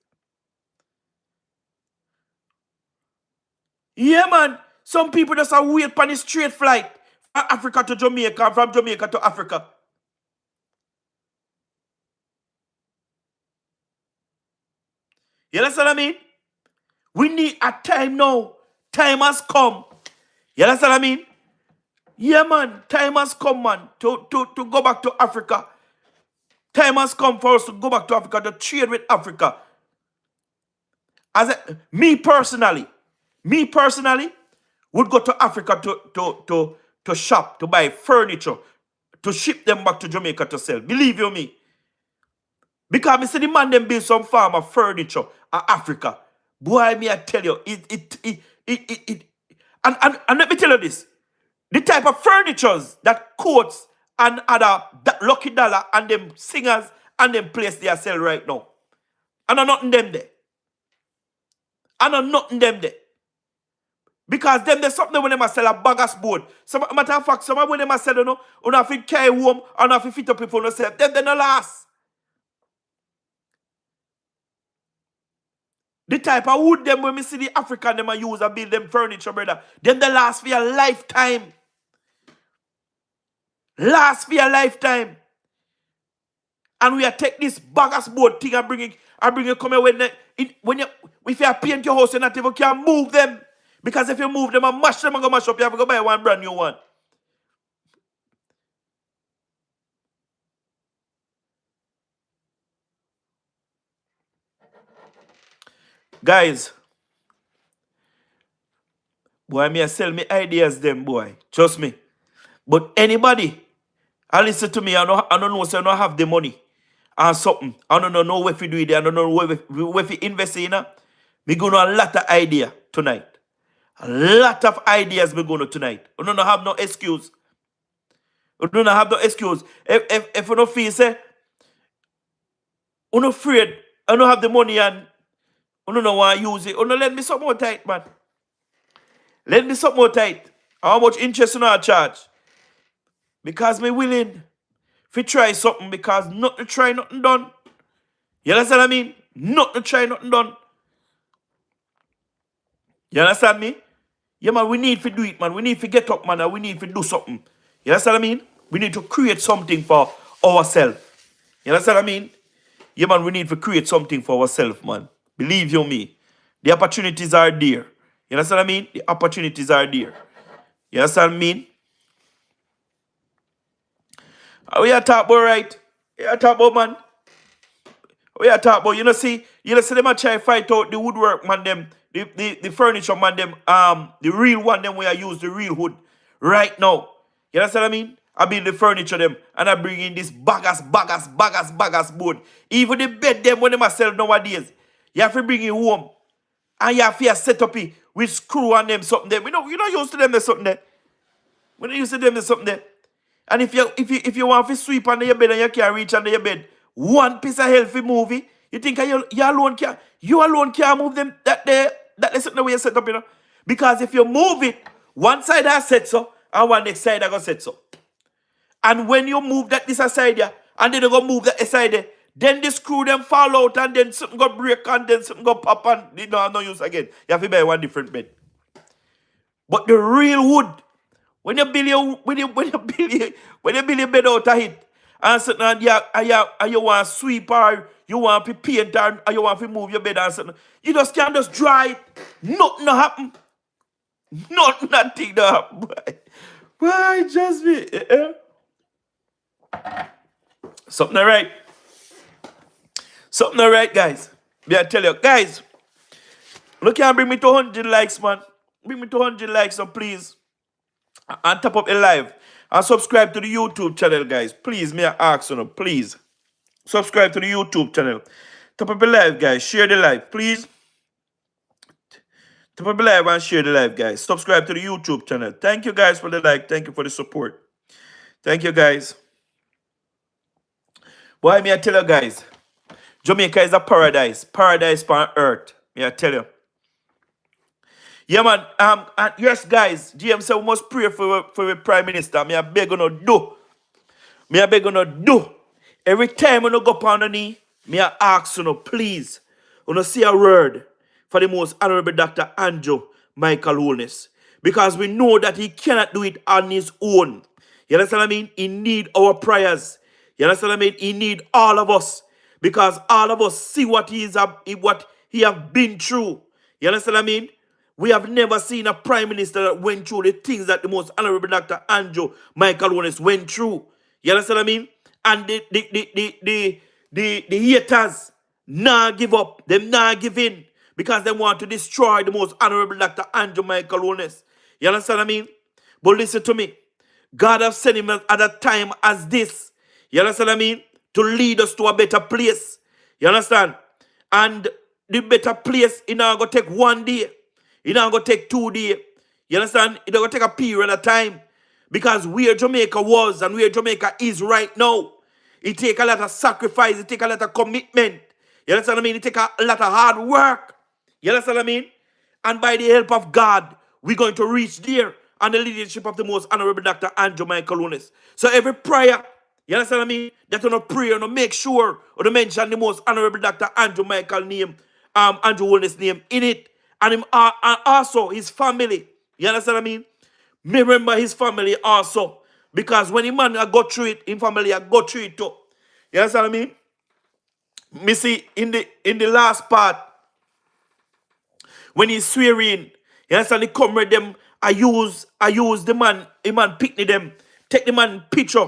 Yeah, man. Some people just are wait for the straight flight from Africa to Jamaica, from Jamaica to Africa. You understand what I mean? We need a time now. Time has come. You understand what I mean? Yeah, man. Time has come, man, to go back to Africa. Time has come for us to go back to Africa, to trade with Africa. Me personally, would go to Africa to shop, to buy furniture, to ship them back to Jamaica to sell. Believe you me. Because I see the man them build some farm of furniture in Africa. Boy, me I tell you, and let me tell you this. The type of furnitures that coats and other Lucky Dollar and them singers and them place they sell right now. And I'm nothing them there. And I'm nothing them there. Because them there's something when they sell a baggers board. Some matter of fact, some when they sell you have to carry home and have to fit up people yourself. Them they no last. The type of wood them when we see the African them use and build them furniture, brother. Them they last for your lifetime. Last for your lifetime. And we are take this baggers board thing and bring it come here when you if you paint your house and not even can move them. Because if you move them and mash them and go mash up, you have to go buy one brand new one. Guys, boy, me sell me ideas them, boy. Trust me. But anybody, I listen to me, I don't know, so I don't have the money and something. I don't know where to do it. I don't know where to invest in. Me gonna a lot of idea tonight. A lot of ideas me gonna tonight. I don't have no excuse. I don't have no excuse. If you don't feel say, I'm not afraid, I don't have the money and I don't want to use it. Let me something more tight, man. Let me something more tight. How much interest in our charge? Because me willing to try something because not to try, nothing done. You understand what I mean? Not to try, nothing done. You understand me? Yeah, man, we need to do it, man. We need to get up, man, and we need to do something. You understand what I mean? We need to create something for ourselves. You understand what I mean? Yeah, man, we need to create something for ourselves, man. Believe you me. The opportunities are there. You understand what I mean? The opportunities are there. You understand what I mean? We are talking about right. We are talking about, man. We are talking about, see them a try fight out the woodwork, man, them, the furniture, man, them, the real one, them we are use the real wood right now. You understand what I mean? I build the furniture, them, and I bring in this baggers board. Even the bed, them, when they must sell nowadays, you have to bring it home. And you have to set up it with screw on them, something there. You're not used to them, there's something there. We're not used to them, there's something there. And if you want to sweep under your bed and you can't reach under your bed, one piece of healthy movie, you think you alone can't move them that's something the way you set up, Because if you move it, one side has set so, and one next side has got set so. And when you move this aside here, and then you go move that aside there, then the screw them fall out and then something go break and then something go pop and you don't have no use again. You have to buy one different bed. But the real wood, when you build your bed out of it, and something and you want to sweep or you want to paint or you want to move your bed and something, you just can't just dry it. Nothing happen. Nothing happen. Why just me? Something alright. Something alright, guys. Me I tell you, guys. Look here, bring me to 100 likes, man. Bring me to 100 likes, so please. And top up the live. And subscribe to the YouTube channel, guys. Please, me I ask you, please. Subscribe to the YouTube channel. Top up the live, guys. Share the live, please. Top up the live and share the live, guys. Subscribe to the YouTube channel. Thank you, guys, for the like. Thank you for the support. Thank you, guys. Boy, me I tell you, guys. Jamaica is a paradise. Paradise on earth. Me I tell you. Yeah, man. And yes, guys. GM said we must pray for the Prime Minister. Me I beg you no do. Me I beg you no do. Every time you go up on the knee, me I ask you, please, you see a word for the most honorable Dr. Andrew Michael Holness. Because we know that he cannot do it on his own. You understand what I mean? He need our prayers. You understand what I mean? He need all of us. Because all of us see what he have been through. You understand what I mean? We have never seen a prime minister that went through the things that the most honorable Dr. Andrew Michael Holness went through. You understand what I mean? And the haters nah give up. Them nah give in. Because they want to destroy the most honorable Dr. Andrew Michael Holness. You understand what I mean? But listen to me. God have sent him at a time as this. You understand what I mean? To lead us to a better place. You understand? And the better place, it not going to take 1 day. It not going to take 2 days. You understand? It not going to take a period of time. Because where Jamaica was and where Jamaica is right now, it take a lot of sacrifice, it take a lot of commitment. You understand what I mean? It take a lot of hard work. You understand what I mean? And by the help of God, we're going to reach there under the leadership of the most honorable Dr. Andrew Michael Lunis. So every prayer, you understand what I mean? That you pray and make sure or to mention the most honorable Dr. Andrew Michael name, Andrew Lunis name in it. And him and also his family. You understand what I mean? Me remember his family also. Because when the man I go through it, his family I go through it too. You understand what I mean? Me see in the last part, when he's swearing, you understand the comrade them, I use the man picnic them, take the man picture,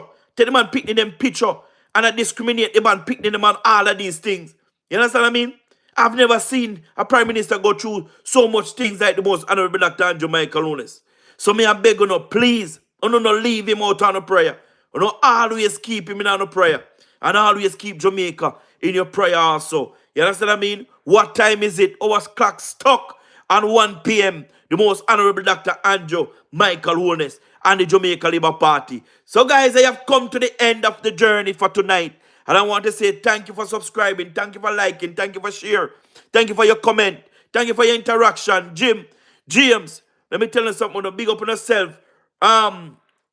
and I discriminate the man picnic them and all of these things. You understand what I mean? I've never seen a prime minister go through so much things like the most honorable Dr. Andrew Michael Lunis. So me I beg you no, please, no leave him out on a prayer. No always keep him in on a prayer. And always keep Jamaica in your prayer also. You understand what I mean? What time is it? Our clock stuck on 1 p.m. The most honorable Dr. Andrew Michael Holness and the Jamaica Labour Party. So guys, I have come to the end of the journey for tonight. And I want to say thank you for subscribing. Thank you for liking. Thank you for sharing. Thank you for your comment. Thank you for your interaction. James, let me tell you something. Big up on yourself.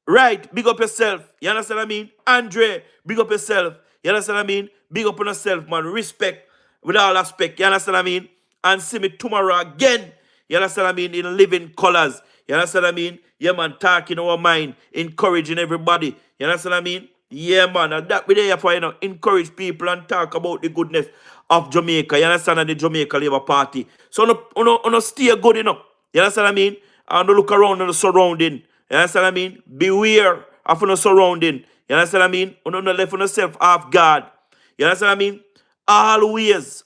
Right, big up yourself. You understand what I mean? Andre, big up yourself. You understand what I mean? Big up on yourself, man. Respect with all aspect. You understand what I mean? And see me tomorrow again. You understand what I mean? In living colors. You understand what I mean? Yeah, man, talking our mind, encouraging everybody. You understand what I mean? Yeah, man. And that we there for, encourage people and talk about the goodness of Jamaica. You understand? And the Jamaica Labour Party. So, no stay good enough. You understand what I mean? And look around in the surrounding. You understand what I mean? Beware of your surrounding. You understand what I mean? You don't left on yourself off guard. You understand what I mean? Always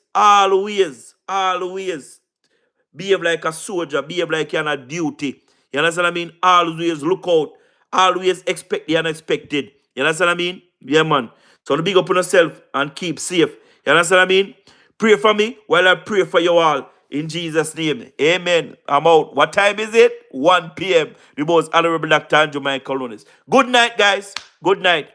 behave like a soldier, behave like you're on a duty. You understand what I mean? Always look out. Always expect the unexpected. You understand what I mean? Yeah, man. So big up on yourself and keep safe. You understand what I mean? Pray for me while I pray for you all. In Jesus' name. Amen. I'm out. What time is it? 1 p.m. The most honorable Dr. Andrew Michael Lunis. Good night, guys. Good night.